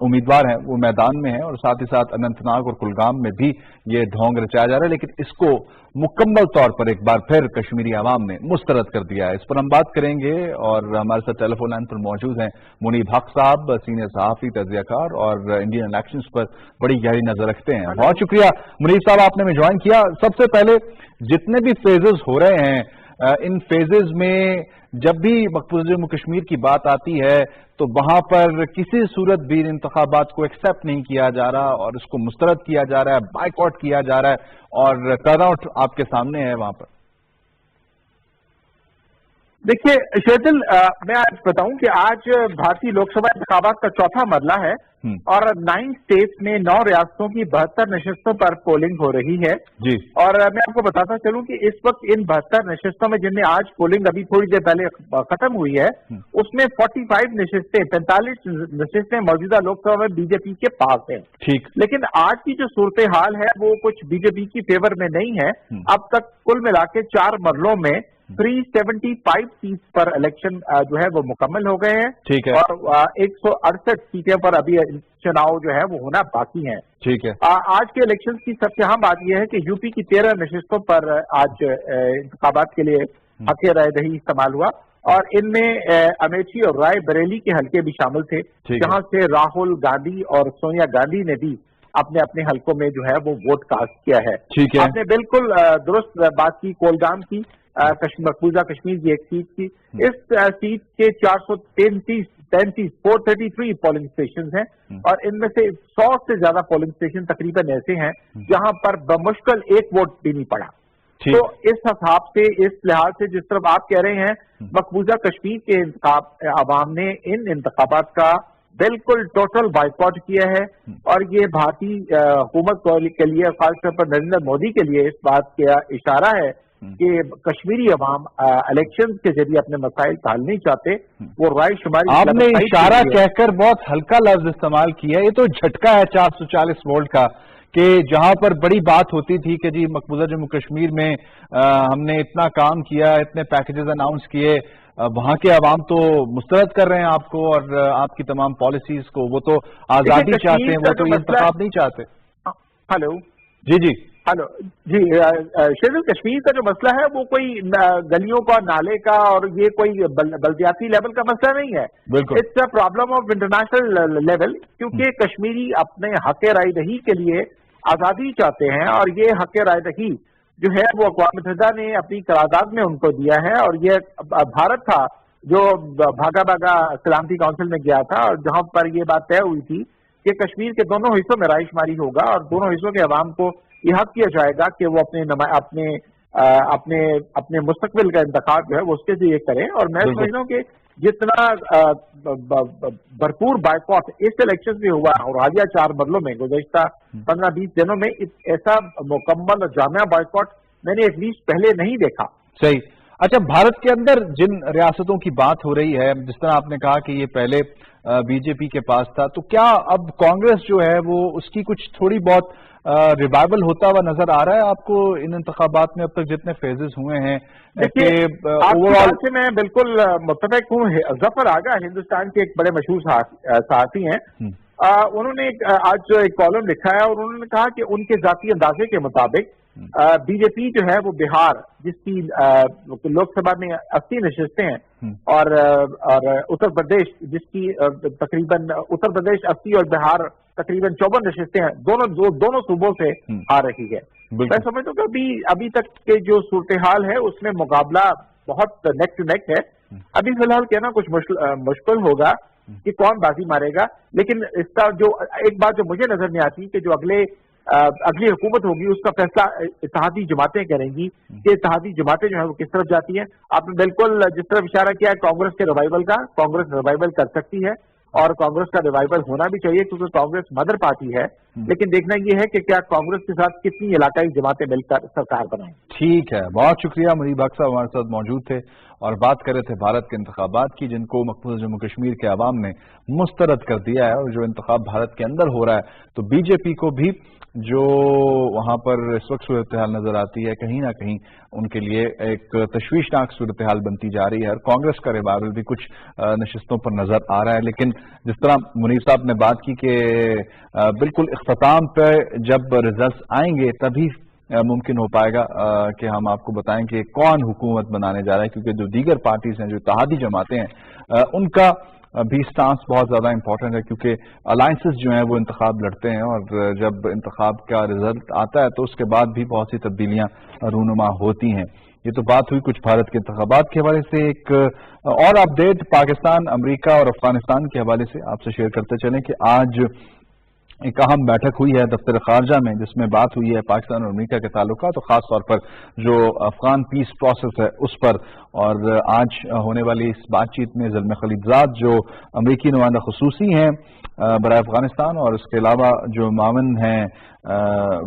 S1: उम्मीदवार हैं वो मैदान में हैं और साथ ही साथ अनंतनाग और कुलगाम में भी ये ढोंग रचाया जा रहा है। लेकिन इसको मुकम्मल तौर पर एक बार फिर कश्मीरी आवाम ने मुस्तरद कर दिया है। इस पर हम बात करेंगे और हमारे साथ टेलीफोन लाइन पर मौजूद हैं मुनीब हक साहब, सीनियर सहाफ़ी, तजियाकार और इंडियन इलेक्शंस पर बड़ी गहरी नजर रखते हैं। बहुत शुक्रिया मुनीब साहब, आपने हमें ज्वाइन किया। सबसे पहले जितने भी फेजेस हो रहे हैं, इन फेजेस में जब भी मकबूजा जम्मू कश्मीर की बात आती है तो वहां पर किसी सूरत भी इंतखाबात को एक्सेप्ट नहीं किया जा रहा और इसको मुस्तरद किया जा रहा है, बाइकआउट किया जा रहा है और टर्नआउट आपके सामने है वहां पर।
S11: देखिए शेदिल, मैं आज बताऊं कि आज भारतीय लोकसभा इंतखाबात का चौथा मरला है और 9 स्टेट्स में 9 रियासतों की 72 नशिस्तों पर पोलिंग हो रही है जी। और मैं आपको बताता चलूं कि इस वक्त इन 72 नशिस्तों में जिनमें आज पोलिंग अभी थोड़ी देर पहले खत्म हुई है उसमें 45 नशिस्तें 45 नशिस्तें मौजूदा लोकसभा में बीजेपी के पास हैं। ठीक, लेकिन आज की जो सूरत हाल है वो कुछ बीजेपी की फेवर में नहीं है। अब तक कुल मिला के 4 मरलों में 375 सीट पर इलेक्शन जो है वो मुकम्मल हो गए हैं। ठीक है। और 168 सीटें पर अभी चुनाव जो है वो होना बाकी हैं। ठीक है। आज के इलेक्शन की सबसे अहम बात यह है कि यूपी की 13 नशिस्तों पर आज इंतखाबात के लिए हक रायदही इस्तेमाल हुआ और इनमें अमेठी और राय बरेली के हल्के भी शामिल थे, जहां से राहुल गांधी और सोनिया गांधी ने भी अपने अपने हल्कों में जो है वो वोट कास्ट किया है। ठीक है। आपने बिल्कुल दुरुस्त बात की, कोलगाम की, मकबूजा कश्मीर की एक सीट की। इस सीट के 433 पोलिंग स्टेशन हैं और इनमें से 100 से ज्यादा पोलिंग स्टेशन तकरीबन ऐसे हैं जहां पर बमुश्किल एक वोट भी नहीं पड़ा। तो इस हिसाब से, इस लिहाज से जिस तरफ आप कह रहे हैं, मकबूजा कश्मीर के आवाम ने इन इंतखाबात का बिल्कुल टोटल बाइकआउट किया है और ये भारतीय हुकूमत के लिए, खासतौर पर नरेंद्र मोदी के लिए इस बात का इशारा है कि कश्मीरी अवाम इलेक्शन के जरिए अपने मसाइल का हल नहीं चाहते, वो राय शुमारी। आपने
S1: इशारा कहकर बहुत हल्का लफ्ज इस्तेमाल किया, ये तो झटका है 440 वोल्ट का, कि जहां पर बड़ी बात होती थी कि जी मकबूजा जम्मू कश्मीर में हमने इतना काम किया, इतने पैकेजेस अनाउंस किए, वहां के अवाम तो मुस्तरद कर रहे हैं आपको और आपकी तमाम पॉलिसीज को। वो तो आजादी चाहते हैं, वो तो इंतखाब नहीं चाहते।
S11: हेलो
S1: जी जी
S11: हेलो जी, शेदिल, कश्मीर का जो मसला है वो कोई गलियों का, नाले का और ये कोई बल्दियाती लेवल का मसला नहीं है। It's a problem of international level, क्योंकि कश्मीरी अपने हक राय दही के लिए आजादी चाहते हैं और ये हक राय दही जो है वो अक़वाम मुत्तहिदा ने अपनी करारदाद में उनको दिया है। और ये भारत था जो भागा भागा सलामती काउंसिल में गया था और जहां पर ये बात तय हुई थी कि कश्मीर के दोनों हिस्सों में रायशुमारी होगा और दोनों हिस्सों के अवाम को यह हक किया जाएगा कि वो अपने मुस्तकबिल का इंतखाब जो है वो उसके लिए करें। और मैं समझ रहा हूँ कि जितना भरपूर बाइकआउट इस इलेक्शन में हुआ और हालिया 4 मरलों में गुज़श्ता 15-20 दिनों में ऐसा मुकम्मल और जामिया बाइकआउट मैंने एटलीस्ट पहले नहीं देखा।
S1: सही। अच्छा, भारत के अंदर जिन रियासतों की बात हो रही है, जिस तरह आपने कहा कि ये पहले बीजेपी के पास था, तो क्या अब कांग्रेस जो है वो उसकी कुछ थोड़ी बहुत रिवाइवल होता हुआ नजर आ रहा है आपको इन इंतखाबात में अब तक जितने फेजेस हुए हैं?
S11: ओवरऑल से मैं बिल्कुल मुत्तफिक हूँ। जफर आगा हिंदुस्तान के एक बड़े मशहूर सहाफ़ी हैं, उन्होंने आज जो एक कॉलम लिखा है और उन्होंने कहा कि उनके जाती अंदाजे के मुताबिक बीजेपी जो है वो बिहार, जिसकी लोकसभा में 80 नशिस्तें हैं और उत्तर प्रदेश जिसकी तकरीबन उत्तर प्रदेश 80 और बिहार तकरीबन 54 नशिस्तें हैं, दोनों सूबों से आ रही है। मैं समझता हूँ कि अभी तक के जो सूरत हाल है उसमें मुकाबला बहुत नेक टू नेक है। अभी फिलहाल कहना कुछ मुश्किल होगा कि कौन बाजी मारेगा, लेकिन इसका जो एक बात जो मुझे नजर नहीं आती कि जो अगली हुकूमत होगी उसका फैसला इत्तेहादी जमातें करेंगी कि इत्तेहादी जमातें जो है वो किस तरफ जाती हैं। आपने बिल्कुल जिस तरफ इशारा किया है कांग्रेस के रिवाइवल का, कांग्रेस रिवाइवल कर सकती है और कांग्रेस का रिवाइवल होना भी चाहिए क्योंकि कांग्रेस मदर पार्टी है। लेकिन देखना यह है कि क्या कांग्रेस के साथ कितनी इलाकाई जमातें मिलकर सरकार बनाएं।
S1: ठीक है, बहुत शुक्रिया। मुनीब हक साहब हमारे साथ मौजूद थे اور بات کر رہے تھے بھارت کے انتخابات کی، جن کو مقبوضہ جموں کشمیر کے عوام نے مسترد کر دیا ہے، اور جو انتخاب بھارت کے اندر ہو رہا ہے تو بی جے پی کو بھی جو وہاں پر اس وقت صورتحال نظر آتی ہے کہیں نہ کہیں ان کے لیے ایک تشویشناک صورتحال بنتی جا رہی ہے، اور کانگریس کا ریوائول بھی کچھ نشستوں پر نظر آ رہا ہے۔ لیکن جس طرح منیر صاحب نے بات کی کہ بالکل اختتام پہ جب ریزلٹس آئیں گے تبھی ممکن ہو پائے گا کہ ہم آپ کو بتائیں کہ کون حکومت بنانے جا رہا ہے، کیونکہ جو دیگر پارٹیز ہیں، جو اتحادی جماعتیں ہیں، ان کا بھی سٹانس بہت زیادہ امپورٹنٹ ہے، کیونکہ الائنسز جو ہیں وہ انتخاب لڑتے ہیں، اور جب انتخاب کا رزلٹ آتا ہے تو اس کے بعد بھی بہت سی تبدیلیاں رونما ہوتی ہیں۔ یہ تو بات ہوئی کچھ بھارت کے انتخابات کے حوالے سے۔ ایک اور اپڈیٹ پاکستان، امریکہ اور افغانستان کے حوالے سے آپ سے شیئر کرتے چلیں کہ آج ایک اہم بیٹھک ہوئی ہے دفتر خارجہ میں، جس میں بات ہوئی ہے پاکستان اور امریکہ کے تعلقات، اور خاص طور پر جو افغان پیس پروسیس ہے اس پر۔ اور آج ہونے والی اس بات چیت میں زلمے خلیلزاد جو امریکی نمائندہ خصوصی ہیں برائے افغانستان، اور اس کے علاوہ جو معاون ہیں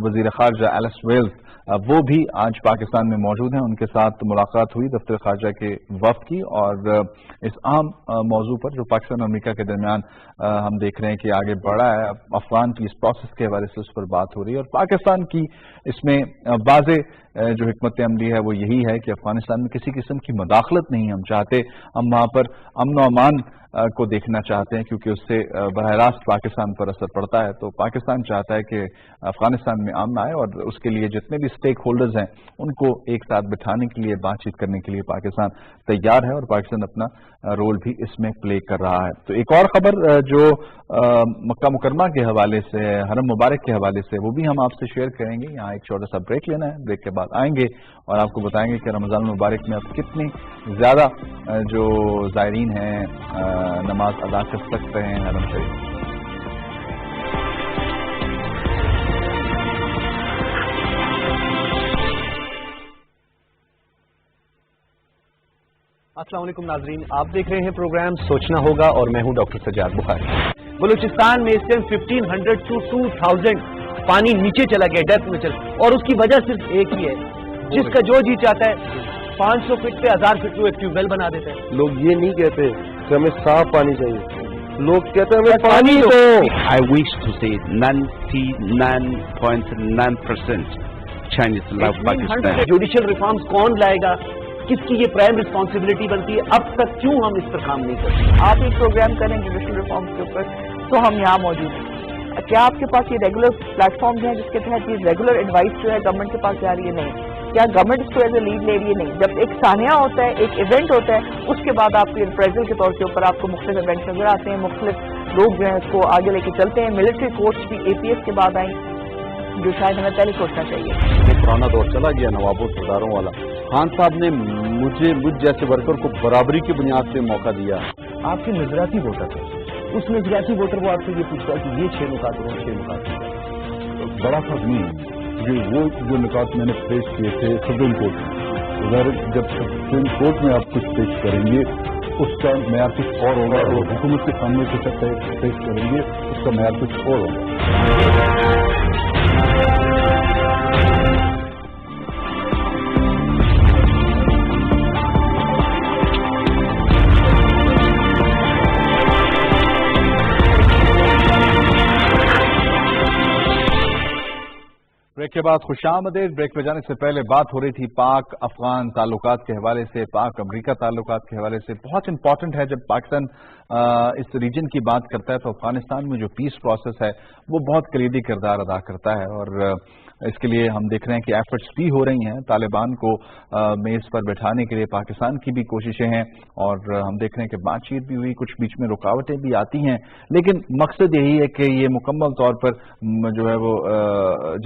S1: وزیر خارجہ ایلس ویلز، وہ بھی آج پاکستان میں موجود ہیں۔ ان کے ساتھ ملاقات ہوئی دفتر خارجہ کے وفد کی، اور اس اہم موضوع پر جو پاکستان اور امریکہ کے درمیان ہم دیکھ رہے ہیں کہ آگے بڑھا ہے افغان پیس پروسیس کے حوالے سے، اس پر بات ہو رہی ہے۔ اور پاکستان کی اس میں واضح جو حکمت عملی ہے وہ یہی ہے کہ افغانستان میں کسی قسم کی مداخلت نہیں ہم چاہتے، ہم وہاں پر امن و امان کو دیکھنا چاہتے ہیں، کیونکہ اس سے براہ راست پاکستان پر اثر پڑتا ہے۔ تو پاکستان چاہتا ہے کہ افغانستان میں امن آئے، اور اس کے لیے جتنے بھی اسٹیک ہولڈرز ہیں ان کو ایک ساتھ بٹھانے کے لیے، بات چیت کرنے کے لیے پاکستان تیار ہے، اور پاکستان اپنا رول بھی اس میں پلے کر رہا ہے۔ تو ایک اور خبر جو مکہ مکرمہ کے حوالے سے، حرم مبارک کے حوالے سے، وہ بھی ہم آپ سے شیئر کریں گے۔ یہاں ایک چھوٹا سا بریک لینا ہے، بریک کے بعد آئیں گے اور آپ کو بتائیں گے کہ رمضان المبارک میں اب کتنی زیادہ جو زائرین ہیں نماز ادا کر سکتے ہیں حرم شریف۔
S12: السلام علیکم ناظرین، آپ دیکھ رہے ہیں پروگرام سوچنا ہوگا، اور میں ہوں ڈاکٹر سجاد بخاری۔ بلوچستان میں اس ٹائم 1500 to 2000 پانی نیچے چلا گیا، ڈیپتھ میں چلا، اور اس کی وجہ صرف ایک ہی ہے، جس کا جو جی چاہتا ہے 500 فٹ پہ 1000 فٹ پہ ایک ٹیوب ویل بنا دیتا ہے۔
S13: لوگ یہ نہیں کہتے کہ ہمیں صاف پانی چاہیے، لوگ کہتے ہیں ہمیں پانی دو۔
S7: I wish to say 99.9% Chinese love Pakistan.
S12: Judicial reforms کون لائے گا، کس کی یہ پرائم ریسپانسبلٹی بنتی ہے، اب تک کیوں ہم اس پر کام نہیں کرتے؟
S14: آپ ایک پروگرام کریں جوڈیشل ریفارمز کے اوپر تو ہم یہاں موجود ہیں۔ کیا آپ کے پاس یہ ریگولر پلیٹ فارمز ہیں جس کے تحت یہ ریگولر ایڈوائس جو ہے گورنمنٹ کے پاس جا رہی ہے؟ نہیں۔ کیا گورنمنٹ اس کو ایز اے لیڈ لے رہی ہے؟ نہیں۔ جب ایک سانحہ ہوتا ہے، ایک ایونٹ ہوتا ہے، اس کے بعد آپ کے ریپریزل کے طور کے اوپر آپ کو مختلف ایونٹ نظر آتے ہیں، مختلف لوگ جو ہیں اس کو آگے لے کے چلتے ہیں۔ ملٹری کورٹس بھی اے پی ایس کے بعد آئیں، جو شاید ہمیں پہلے سوچنا چاہیے۔
S15: یہ پرانا دور چلا گیا نوابوں سرداروں والا۔ خان صاحب نے مجھ جیسے ورکر کو برابری کی بنیاد پہ موقع دیا۔
S12: آپ کے نظریاتی ووٹر ہیں، اس نظریاتی ووٹر وہ آپ سے یہ پوچھتا ہے کہ یہ 6 نکات ہیں، 6 نکات ہیں۔
S15: بڑا فرق نہیں ہے، کیونکہ وہ جو نکات میں نے پیش کیے تھے سپریم کورٹ میں، اگر جب سپریم کورٹ میں آپ کچھ پیش کریں گے اس کا معیار کچھ اور ہوگا، اور حکومت کے سامنے کچھ پیش کریں گے اس کا معیار کچھ اور ہوگا۔
S1: بریک کے بعد خوش آمدید۔ بریک میں جانے سے پہلے بات ہو رہی تھی پاک افغان تعلقات کے حوالے سے، پاک امریکہ تعلقات کے حوالے سے۔ بہت امپورٹنٹ ہے جب پاکستان اس ریجن کی بات کرتا ہے تو افغانستان میں جو پیس پروسیس ہے وہ بہت کلیدی کردار ادا کرتا ہے، اور اس کے لیے ہم دیکھ رہے ہیں کہ ایفرٹس بھی ہو رہی ہیں، طالبان کو میز پر بٹھانے کے لیے پاکستان کی بھی کوششیں ہیں، اور ہم دیکھ رہے ہیں کہ بات چیت بھی ہوئی، کچھ بیچ میں رکاوٹیں بھی آتی ہیں، لیکن مقصد یہی ہے کہ یہ مکمل طور پر جو ہے وہ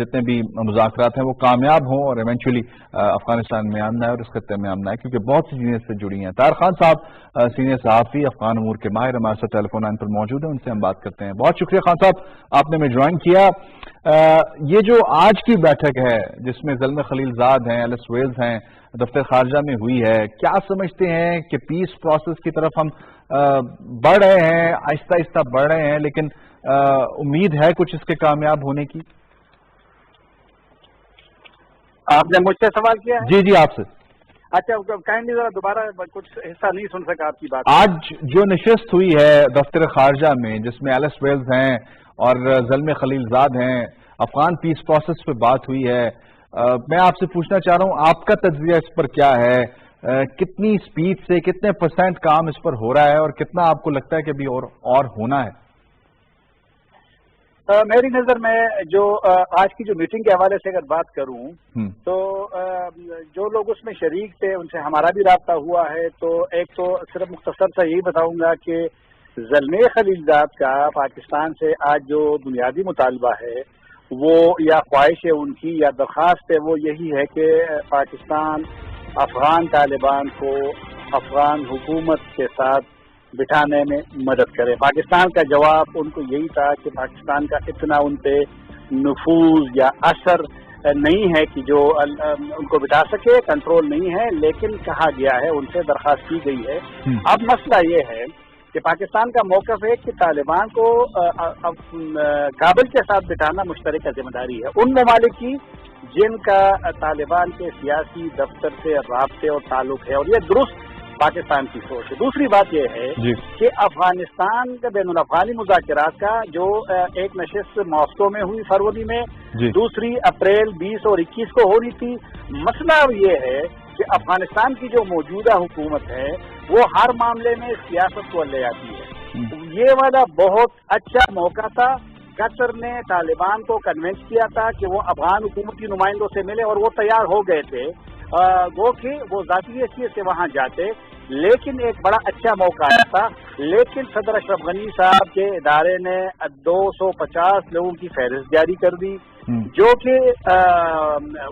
S1: جتنے بھی مذاکرات ہیں وہ کامیاب ہوں، اور ایونچولی افغانستان میں امن آئے اور اس خطے میں امن آئے، کیونکہ بہت سی چیزیں اس سے جڑی ہیں۔ طاہر خان صاحب سینئر صحافی، افغان امور کے ماہر، ہمارے ساتھ ٹیلی فون لائن پر موجود ہیں، ان سے ہم بات کرتے ہیں۔ بہت شکریہ خان صاحب، آپ نے ہمیں جوائن کیا۔ یہ جو آج کی بیٹھک ہے جس میں زلمے خلیلزاد ہیں، ایلس ویلز ہیں، دفتر خارجہ میں ہوئی ہے، کیا سمجھتے ہیں کہ پیس پروسیس کی طرف ہم بڑھ رہے ہیں، آہستہ آہستہ بڑھ رہے ہیں، لیکن امید ہے کچھ اس کے کامیاب ہونے کی؟
S11: آپ نے مجھ سے سوال کیا ہے؟
S1: جی آپ سے۔
S11: अच्छा, काइंडली जरा दोबारा कुछ हिस्सा नहीं सुन सका आपकी बात।
S1: आज जो नशिस्त हुई है दफ्तर खारजा में, जिसमें एलिस वेल्स हैं और ज़ल्मे खलीलजाद हैं, अफगान पीस प्रोसेस पे बात हुई है, मैं आपसे पूछना चाह रहा हूँ आपका तज्जिया इस पर क्या है? कितनी स्पीड से, कितने % काम इस पर हो रहा है और कितना आपको लगता है कि अभी और होना है?
S11: मेरी नज़र में जो आज की जो मीटिंग के हवाले से अगर बात करूं तो जो लोग उसमें शरीक थे उनसे हमारा भी राब्ता हुआ है। तो एक तो सिर्फ मुख्तसर सा यही बताऊंगा कि ज़ल्मे खलीलजाद का पाकिस्तान से आज जो बुनियादी मुतालबा है वो, या ख्वाहिश है उनकी, या दरख्वास्त है, वो यही है कि पाकिस्तान अफगान तालिबान को अफगान हुकूमत के साथ बिठाने में मदद करे। पाकिस्तान का जवाब उनको यही था कि पाकिस्तान का इतना उन पे नफूज या असर नहीं है कि जो उनको बिठा सके, कंट्रोल नहीं है, लेकिन कहा गया है, उनसे दरख्वास्त की गई है। अब मसला ये है कि पाकिस्तान का मौक़िफ़ है कि तालिबान को काबिल के साथ बिठाना मुश्तरका जिम्मेदारी है उन ममालिक की जिनका तालिबान के सियासी दफ्तर से राब्ते और ताल्लुक है, और ये दुरुस्त पाकिस्तान की सोच है। दूसरी बात यह है कि अफगानिस्तान के बैनुल अफ़गानी मुज़ाकरात का जो एक नशिस्त मॉस्को में हुई फरवरी में, दूसरी अप्रैल 20 और 21 को हो रही थी। मसला ये है कि अफगानिस्तान की जो मौजूदा हुकूमत है वो हर मामले में सियासत को ले आती है। ये वाला बहुत अच्छा मौका था। कतर ने तालिबान को कन्विंस किया था कि वो अफगान हुकूमती नुमाइंदों से मिले और वो तैयार हो गए थे, वो ज़ाती हैसियत से वहाँ जाते, लेकिन एक बड़ा अच्छा मौका आया था। लेकिन सदर अशरफ गनी साहब के इदारे ने 250 लोगों की फहरिस्त जारी कर दी, जो कि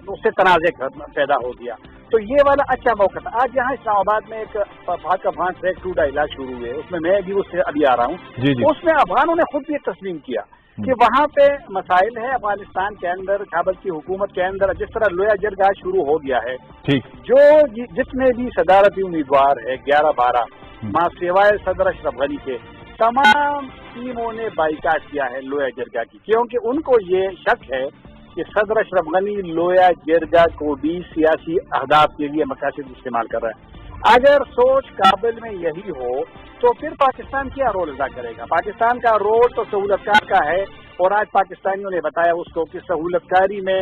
S11: उससे तनाज़े पैदा हो गया। तो ये वाला अच्छा मौका था। आज यहाँ इस्लामाबाद में एक पाक अफगान ट्रैक 2 डायलॉग शुरू हुए, उसमें मैं भी उससे अभी आ रहा हूँ। उसमें अफगानों ने खुद भी तस्लीम किया कि वहाँ पे मसाइल है अफगानिस्तान के अंदर, काबुल की हुकूमत के अंदर, जिस तरह लोया जरगा शुरू हो गया है, जो जिसमें भी सदारती उम्मीदवार है 11-12 मां सिवाय सदर अशरफ गनी के, तमाम टीमों ने बाइकाट किया है लोया जरगा की, क्योंकि उनको ये शक है कि सदर अशरफ गनी लोया जरगा को भी सियासी अहदाफ के लिए मकासद इस्तेमाल कर रहा है। अगर सोच काबिल में यही हो तो फिर पाकिस्तान क्या रोल अदा करेगा? पाकिस्तान का रोल तो सहूलतकार का है, और आज पाकिस्तानियों ने बताया उसको कि सहूलतकारी में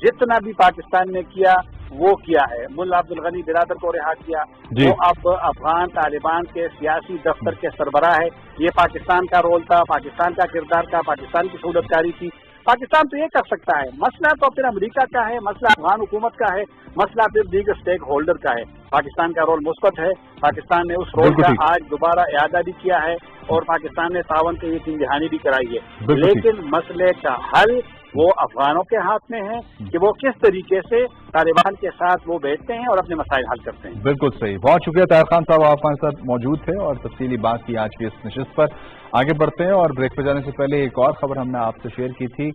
S11: जितना भी पाकिस्तान ने किया वो किया है। मुल्ला अब्दुल गनी बिरादर को रिहा किया, वो अब अफगान तालिबान के सियासी दफ्तर के सरबराह है। ये पाकिस्तान का रोल था, पाकिस्तान का किरदार था, पाकिस्तान की सहूलतकारी थी। पाकिस्तान तो ये कर सकता है, मसला तो फिर अमेरिका का है, मसला अफगान हुकूमत का है, मसला फिर दीगर स्टेक होल्डर का है। पाकिस्तान का रोल मुस्बत है, पाकिस्तान ने उस रोल का आज दोबारा इआदा भी किया है, और पाकिस्तान ने तावन की यकीन दहानी भी कराई है। लेकिन मसले का हल वो अफगानों के हाथ में है कि वो किस तरीके से तालिबान के साथ वो बैठते हैं और अपने मसाइल हल करते हैं।
S1: बिल्कुल सही, बहुत शुक्रिया ताहिर खान साहब, आप हमारे साथ मौजूद थे और तफसीली बात की आज की इस नशिस्त पर। आगे बढ़ते हैं, और ब्रेक पर जाने से पहले एक और खबर हमने आपसे शेयर की थी,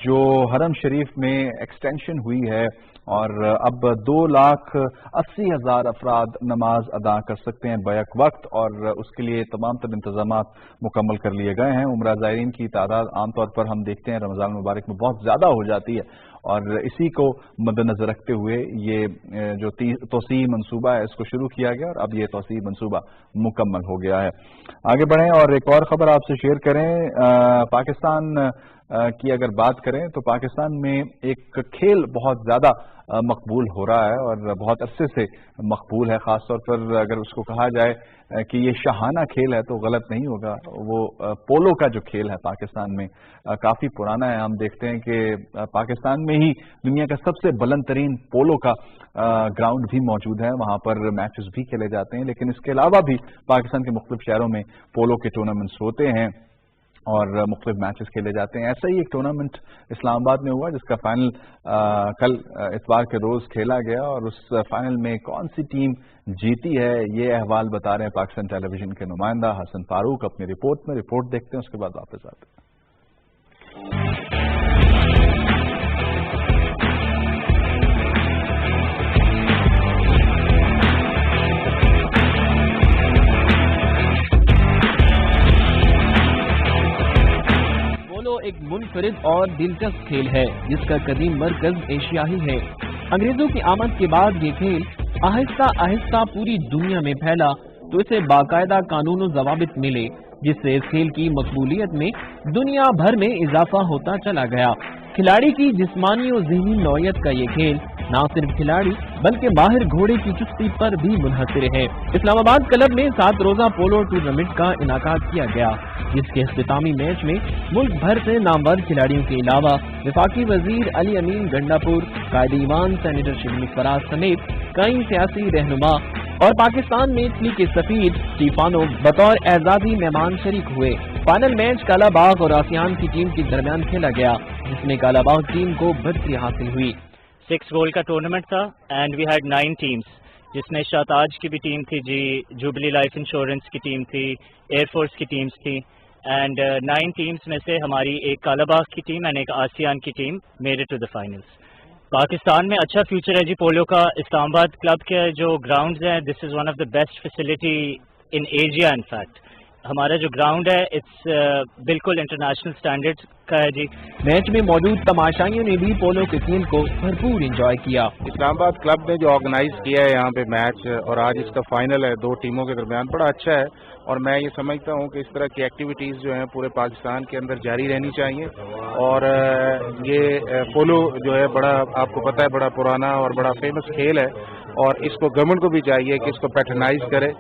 S1: जो हरम शरीफ में एक्सटेंशन हुई है और अब 2,80,000 अफराद नमाज अदा कर सकते हैं बैक वक्त, और उसके लिए तमाम तर इंतजामात मुकम्मल कर लिए गए हैं। उम्रा ज़ायरीन की तादाद आमतौर पर हम देखते हैं रमज़ान मुबारक में बहुत ज़्यादा हो जाती है, और इसी को मद्देनजर रखते हुए ये जो तोसी मंसूबा है इसको शुरू किया गया, और अब ये तोसी मंसूबा मुकम्मल हो गया है। आगे बढ़ें और एक और खबर आपसे शेयर करें। पाकिस्तान की अगर बात करें तो पाकिस्तान में एक खेल बहुत ज़्यादा मकबूल हो रहा है और बहुत अरसे से मकबूल है। ख़ासतौर पर अगर उसको कहा जाए कि ये शाहाना खेल है तो गलत नहीं होगा। वो पोलो का जो खेल है पाकिस्तान में काफ़ी पुराना है। हम देखते हैं कि पाकिस्तान में ही दुनिया का सबसे बुलंद तरीन पोलो का ग्राउंड भी मौजूद है, वहाँ पर मैचेस भी खेले जाते हैं। लेकिन इसके अलावा भी पाकिस्तान के मुख्तलिफ शहरों में पोलो के टूर्नामेंट्स होते हैं और मुख्तलिफ मैचेस खेले जाते हैं। ऐसा ही एक टूर्नामेंट इस्लामाबाद में हुआ जिसका फाइनल कल इतवार के रोज़ खेला गया, और उस फाइनल में कौन सी टीम जीती है ये अहवाल बता रहे हैं पाकिस्तान टेलीविजन के नुमाइंदा हसन फारूक अपनी रिपोर्ट में। रिपोर्ट देखते हैं, उसके बाद वापस आते हैं।
S16: एक मुनफरिद और दिलचस्प खेल है जिसका कदीम मरकज एशिया ही है। अंग्रेजों की आमद के बाद ये खेल आहिस्ता आहिस्ता पूरी दुनिया में फैला तो इसे बाकायदा कानून और ज़वाबित मिले, जिससे इस खेल की मकबूलियत में दुनिया भर में इजाफा होता चला गया। खिलाड़ी की जिस्मानी और ज़हनी नौयत का ये खेल न सिर्फ खिलाड़ी बल्कि माहिर घोड़े की चुस्ती पर भी मुनहसर है। इस्लामाबाद क्लब में 7 रोजा पोलो टूर्नामेंट का इनाकाद किया गया, जिसके इख्तितामी मैच में मुल्क भर से नामवर खिलाड़ियों के अलावा वफाकी वजीर अली अमीन गंडापुर, कायद ईमान सेनेटर शमीम फराज समेत कई सियासी रहनुमा और पाकिस्तान में इटली के सफीर स्टीफानो बतौर एजाजी मेहमान शरीक हुए। फाइनल मैच कालाबाग और आसियान की टीम के दरमियान खेला गया, जिसमें कालाबाग टीम को बढ़ती हासिल हुई।
S17: 6 गोल का टूर्नामेंट था एंड वी हैड 9 टीम्स, जिसमें शाताज की भी टीम थी जी, जुबली लाइफ इंश्योरेंस की टीम थी, एयरफोर्स की टीम्स थी एंड 9 टीम्स में से हमारी एक कालाबाग की टीम एंड एक आसियान की team made it to the finals. Pakistan में अच्छा फ्यूचर है जी पोलो का। इस्लामाबाद क्लब के जो ग्राउंड्स हैं, this is one of the best facility in Asia. In fact हमारा जो ग्राउंड है इट्स बिल्कुल इंटरनेशनल स्टैंडर्ड्स का है जी।
S16: मैच में मौजूद तमाशाइयों ने भी पोलो के खेल को भरपूर एंजॉय किया।
S18: इस्लामाबाद क्लब ने जो ऑर्गेनाइज किया है यहाँ पे मैच और आज इसका फाइनल है 2 टीमों के दरमियान, बड़ा अच्छा है और मैं ये समझता हूँ कि इस तरह की एक्टिविटीज़ जो हैं पूरे पाकिस्तान के अंदर जारी रहनी चाहिए। और ये पोलो जो है बड़ा, आपको पता है, बड़ा पुराना और बड़ा फेमस खेल है और इसको गवर्नमेंट को भी चाहिए कि इसको पैटर्नाइज करे।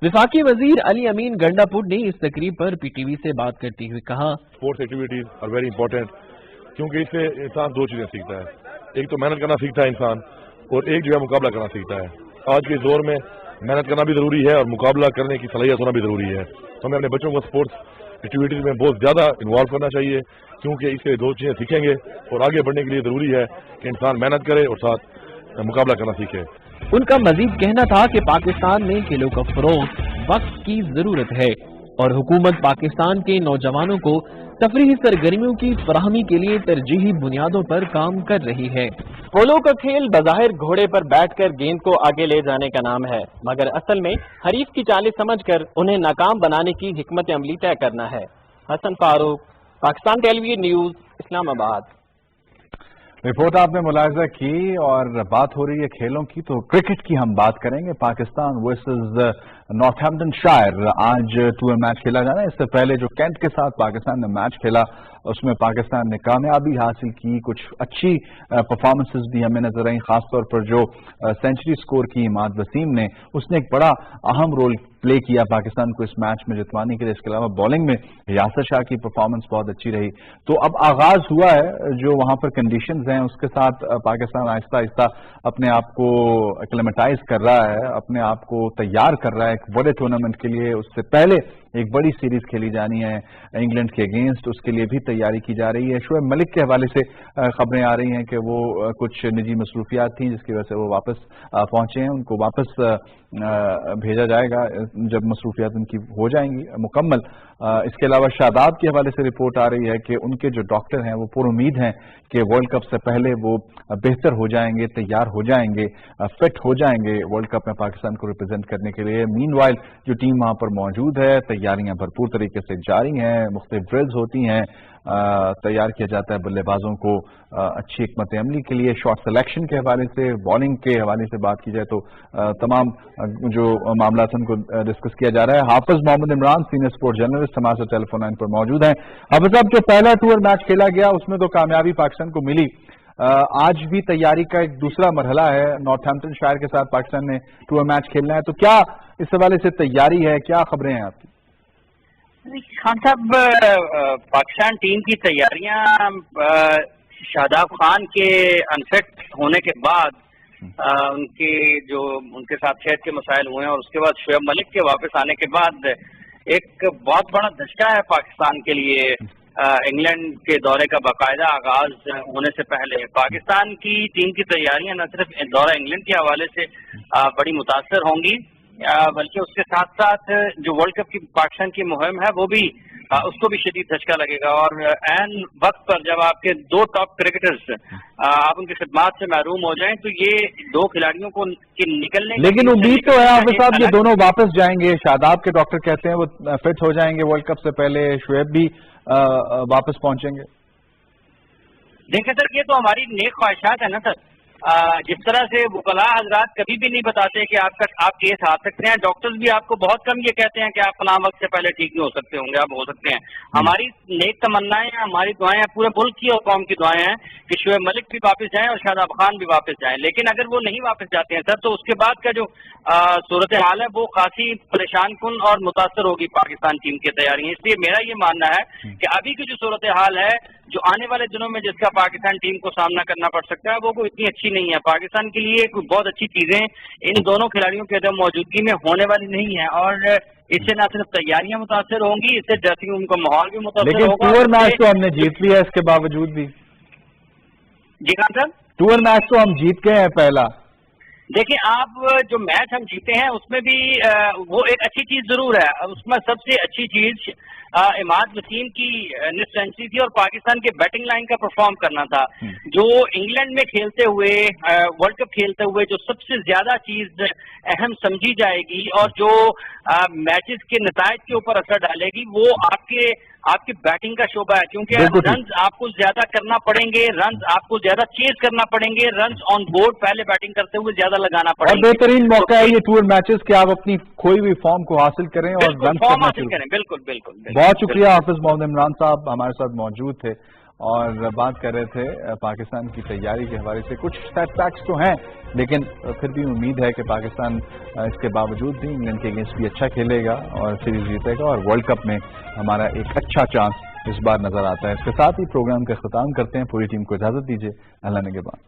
S16: विफाकी वजीर अली अमीन गंडापुर ने इस तकरीब पर पीटीवी से बात करते हुए कहा,
S19: sports activities are very important, क्योंकि इससे इंसान 2 चीजें सीखता है। एक तो मेहनत करना सीखता है इंसान और एक जो है मुकाबला करना सीखता है। आज के दौर में मेहनत करना भी जरूरी है और मुकाबला करने की सलाहियत होना भी जरूरी है। हमें अपने बच्चों को स्पोर्ट्स एक्टिविटीज में बहुत ज्यादा इन्वॉल्व करना चाहिए, क्योंकि इससे 2 चीजें सीखेंगे और आगे बढ़ने के लिए जरूरी है कि इंसान मेहनत करे और साथ मुकाबला करना सीखे।
S16: उनका मजीद कहना था कि पाकिस्तान में खेलों का फरोग वक्त की जरूरत है और हुकूमत पाकिस्तान के नौजवानों को तफरीही सरगर्मियों की फराहमी के लिए तरजीही बुनियादों पर काम कर रही है।
S20: पोलो का खेल बज़ाहिर घोड़े पर बैठकर गेंद को आगे ले जाने का नाम है, मगर असल में हरीफ की चालें समझकर उन्हें नाकाम बनाने की हिकमत अमली तय करना है। Hasan Farooq, Pakistan television news, Islamabad.
S1: Report आपने मुलाहिजा की और बात हो रही है खेलों की, तो क्रिकेट की हम बात करेंगे। पाकिस्तान वर्सेस नॉर्थहैम्पटनशायर आज टूर मैच खेला जाना है। इससे पहले जो कैंट के साथ पाकिस्तान ने मैच खेला उसमें पाकिस्तान ने कामयाबी हासिल की, कुछ अच्छी परफॉर्मेंसेस भी हमें नजर आई, खासतौर पर जो सेंचुरी स्कोर की इमाद वसीम ने, उसने एक बड़ा अहम रोल प्ले किया पाकिस्तान को इस मैच में जितवाने के लिए। इसके अलावा बॉलिंग में यासर शाह की परफॉर्मेंस बहुत अच्छी रही। तो अब आगाज हुआ है, जो वहां पर कंडीशंस हैं उसके साथ पाकिस्तान आहिस्ता आहिस्ता अपने आप को एक्लेमेटाइज कर रहा है, अपने आप को तैयार कर रहा है एक बड़े टूर्नामेंट के लिए। उससे पहले एक बड़ी सीरीज खेली जानी है इंग्लैंड के अगेंस्ट, उसके लिए भी तैयारी की जा रही है। शोएब मलिक के हवाले से खबरें आ रही हैं कि वो कुछ निजी मसरूफियात थी जिसकी वजह से वो वापस पहुंचे हैं, उनको वापस भेजा जाएगा जब मसरूफियात उनकी हो जाएंगी मुकम्मल। इसके अलावा शादाब के हवाले से रिपोर्ट आ रही है कि उनके जो डॉक्टर हैं वो पूरी उम्मीद हैं कि वर्ल्ड कप से पहले वो बेहतर हो जाएंगे, तैयार हो जाएंगे, फिट हो जाएंगे वर्ल्ड कप में पाकिस्तान को रिप्रेजेंट करने के लिए। मीनवाइल जो टीम वहां पर मौजूद है, तैयारियां भरपूर तरीके से जारी हैं, मुख्तलिफ ड्रिल्स होती हैं, तैयार किया जाता है बल्लेबाजों को अच्छी हिकमत अमली के लिए। शॉट सिलेक्शन के हवाले से, बॉलिंग के हवाले से बात की जाए तो तमाम जो मामला उनको डिस्कस किया जा रहा है। Hafiz Mohammad Imran, senior sports journalist, हमारे साथ टेलीफोन लाइन पर मौजूद हैं। हाफिज साहब, जो पहला टूर मैच खेला गया उसमें तो कामयाबी पाकिस्तान को मिली, आज भी तैयारी का एक दूसरा मरहला है, नॉर्थहैम्पटनशायर के साथ पाकिस्तान ने टूर मैच खेलना है, तो क्या इस हवाले से तैयारी है, क्या खबरें हैं आपकी?
S21: खान साहब, पाकिस्तान टीम की तैयारियां शादाब खान के अनफिट होने के बाद उनके साथ सेहत के मसाइल हुए हैं और उसके बाद शोएब मलिक के वापस आने के बाद एक बहुत बड़ा धचका है पाकिस्तान के लिए। इंग्लैंड के दौरे का बाकायदा आगाज होने से पहले पाकिस्तान की टीम की तैयारियां न सिर्फ दौरा इंग्लैंड के हवाले से बड़ी मुतासर होंगी, बल्कि उसके साथ साथ जो वर्ल्ड कप की पाकिस्तान की मुहिम है वो भी उसको भी शदीद धचका लगेगा। और एन वक्त पर जब आपके 2 टॉप क्रिकेटर्स आप उनकी खिदमात से महरूम हो जाएं तो ये 2 खिलाड़ियों को निकलने,
S1: लेकिन उम्मीद तो है हाफिज साहब ये दोनों वापस जाएंगे। शादाब के डॉक्टर कहते हैं वो फिट हो जाएंगे वर्ल्ड कप से पहले, शोएब भी वापस पहुंचेंगे।
S21: देखिए सर, ये तो हमारी नेक ख्वाहिशात है ना सर, जिस तरह से वकला हजरात कभी भी नहीं बताते कि आप केस हार सकते हैं, डॉक्टर्स भी आपको बहुत कम ये कहते हैं कि आप फलां वक्त से पहले ठीक नहीं हो सकते होंगे, आप हो सकते हैं। हमारी नेक तमन्नाएं हैं, हमारी दुआएं हैं, पूरे मुल्क की और कौम की दुआएं हैं कि शोएब मलिक भी वापस जाएं और शादाब खान भी वापस जाएं। लेकिन अगर वो नहीं वापस जाते हैं सर, तो उसके बाद का जो सूरत हाल है वो काफी परेशान कुन और मुतासर होगी पाकिस्तान टीम की तैयारियां। इसलिए मेरा ये मानना है कि अभी की जो सूरत हाल है, जो आने वाले दिनों में जिसका पाकिस्तान टीम को सामना करना पड़ सकता है, वो कोई इतनी अच्छी नहीं है। पाकिस्तान के लिए कोई बहुत अच्छी चीजें इन दोनों खिलाड़ियों के अदम मौजूदगी में होने वाली नहीं है, और इससे न सिर्फ तैयारियां मुतासर होंगी, इससे ड्रेसिंग रूम का माहौल भी मुतासर होगा।
S1: लेकिन टूर मैच तो हमने जीत लिया, इसके बावजूद भी।
S21: जी हाँ सर,
S1: टूर मैच तो हम जीत गए हैं पहला।
S21: देखिए, आप जो मैच हम जीते हैं उसमें भी वो एक अच्छी चीज जरूर है। उसमें सबसे अच्छी चीज इमाद वसीम की निस सेंचुरी थी और पाकिस्तान के बैटिंग लाइन का परफॉर्म करना था। जो इंग्लैंड में खेलते हुए, वर्ल्ड कप खेलते हुए जो सबसे ज्यादा चीज अहम समझी जाएगी और जो मैचेस के नतायज के ऊपर असर डालेगी, वो आपकी बैटिंग का शोबा है। क्योंकि रन्स आपको ज्यादा करना पड़ेंगे, रन्स आपको ज्यादा चेज करना पड़ेंगे, रन्स ऑन बोर्ड पहले बैटिंग करते हुए ज्यादा लगाना पड़ेगा।
S1: और बेहतरीन मौका है ये टूर मैचेस कि आप अपनी खोई हुई फॉर्म को हासिल करें और रन करना शुरू करें।
S21: बिल्कुल बिल्कुल।
S1: बहुत शुक्रिया। हाफिज मोहम्मद इमरान साहब हमारे साथ मौजूद थे और बात कर रहे थे पाकिस्तान की तैयारी के हवाले से। कुछ सेटबैक्स तो हैं, लेकिन फिर भी उम्मीद है कि पाकिस्तान इसके बावजूद भी इंग्लैंड के अगेंस्ट भी अच्छा खेलेगा और सीरीज जीतेगा और वर्ल्ड कप में हमारा एक अच्छा चांस इस बार नजर आता है। इसके साथ ही प्रोग्राम का इख्तिताम करते हैं। पूरी टीम को इजाजत दीजिए। अल्लाह निगहबान।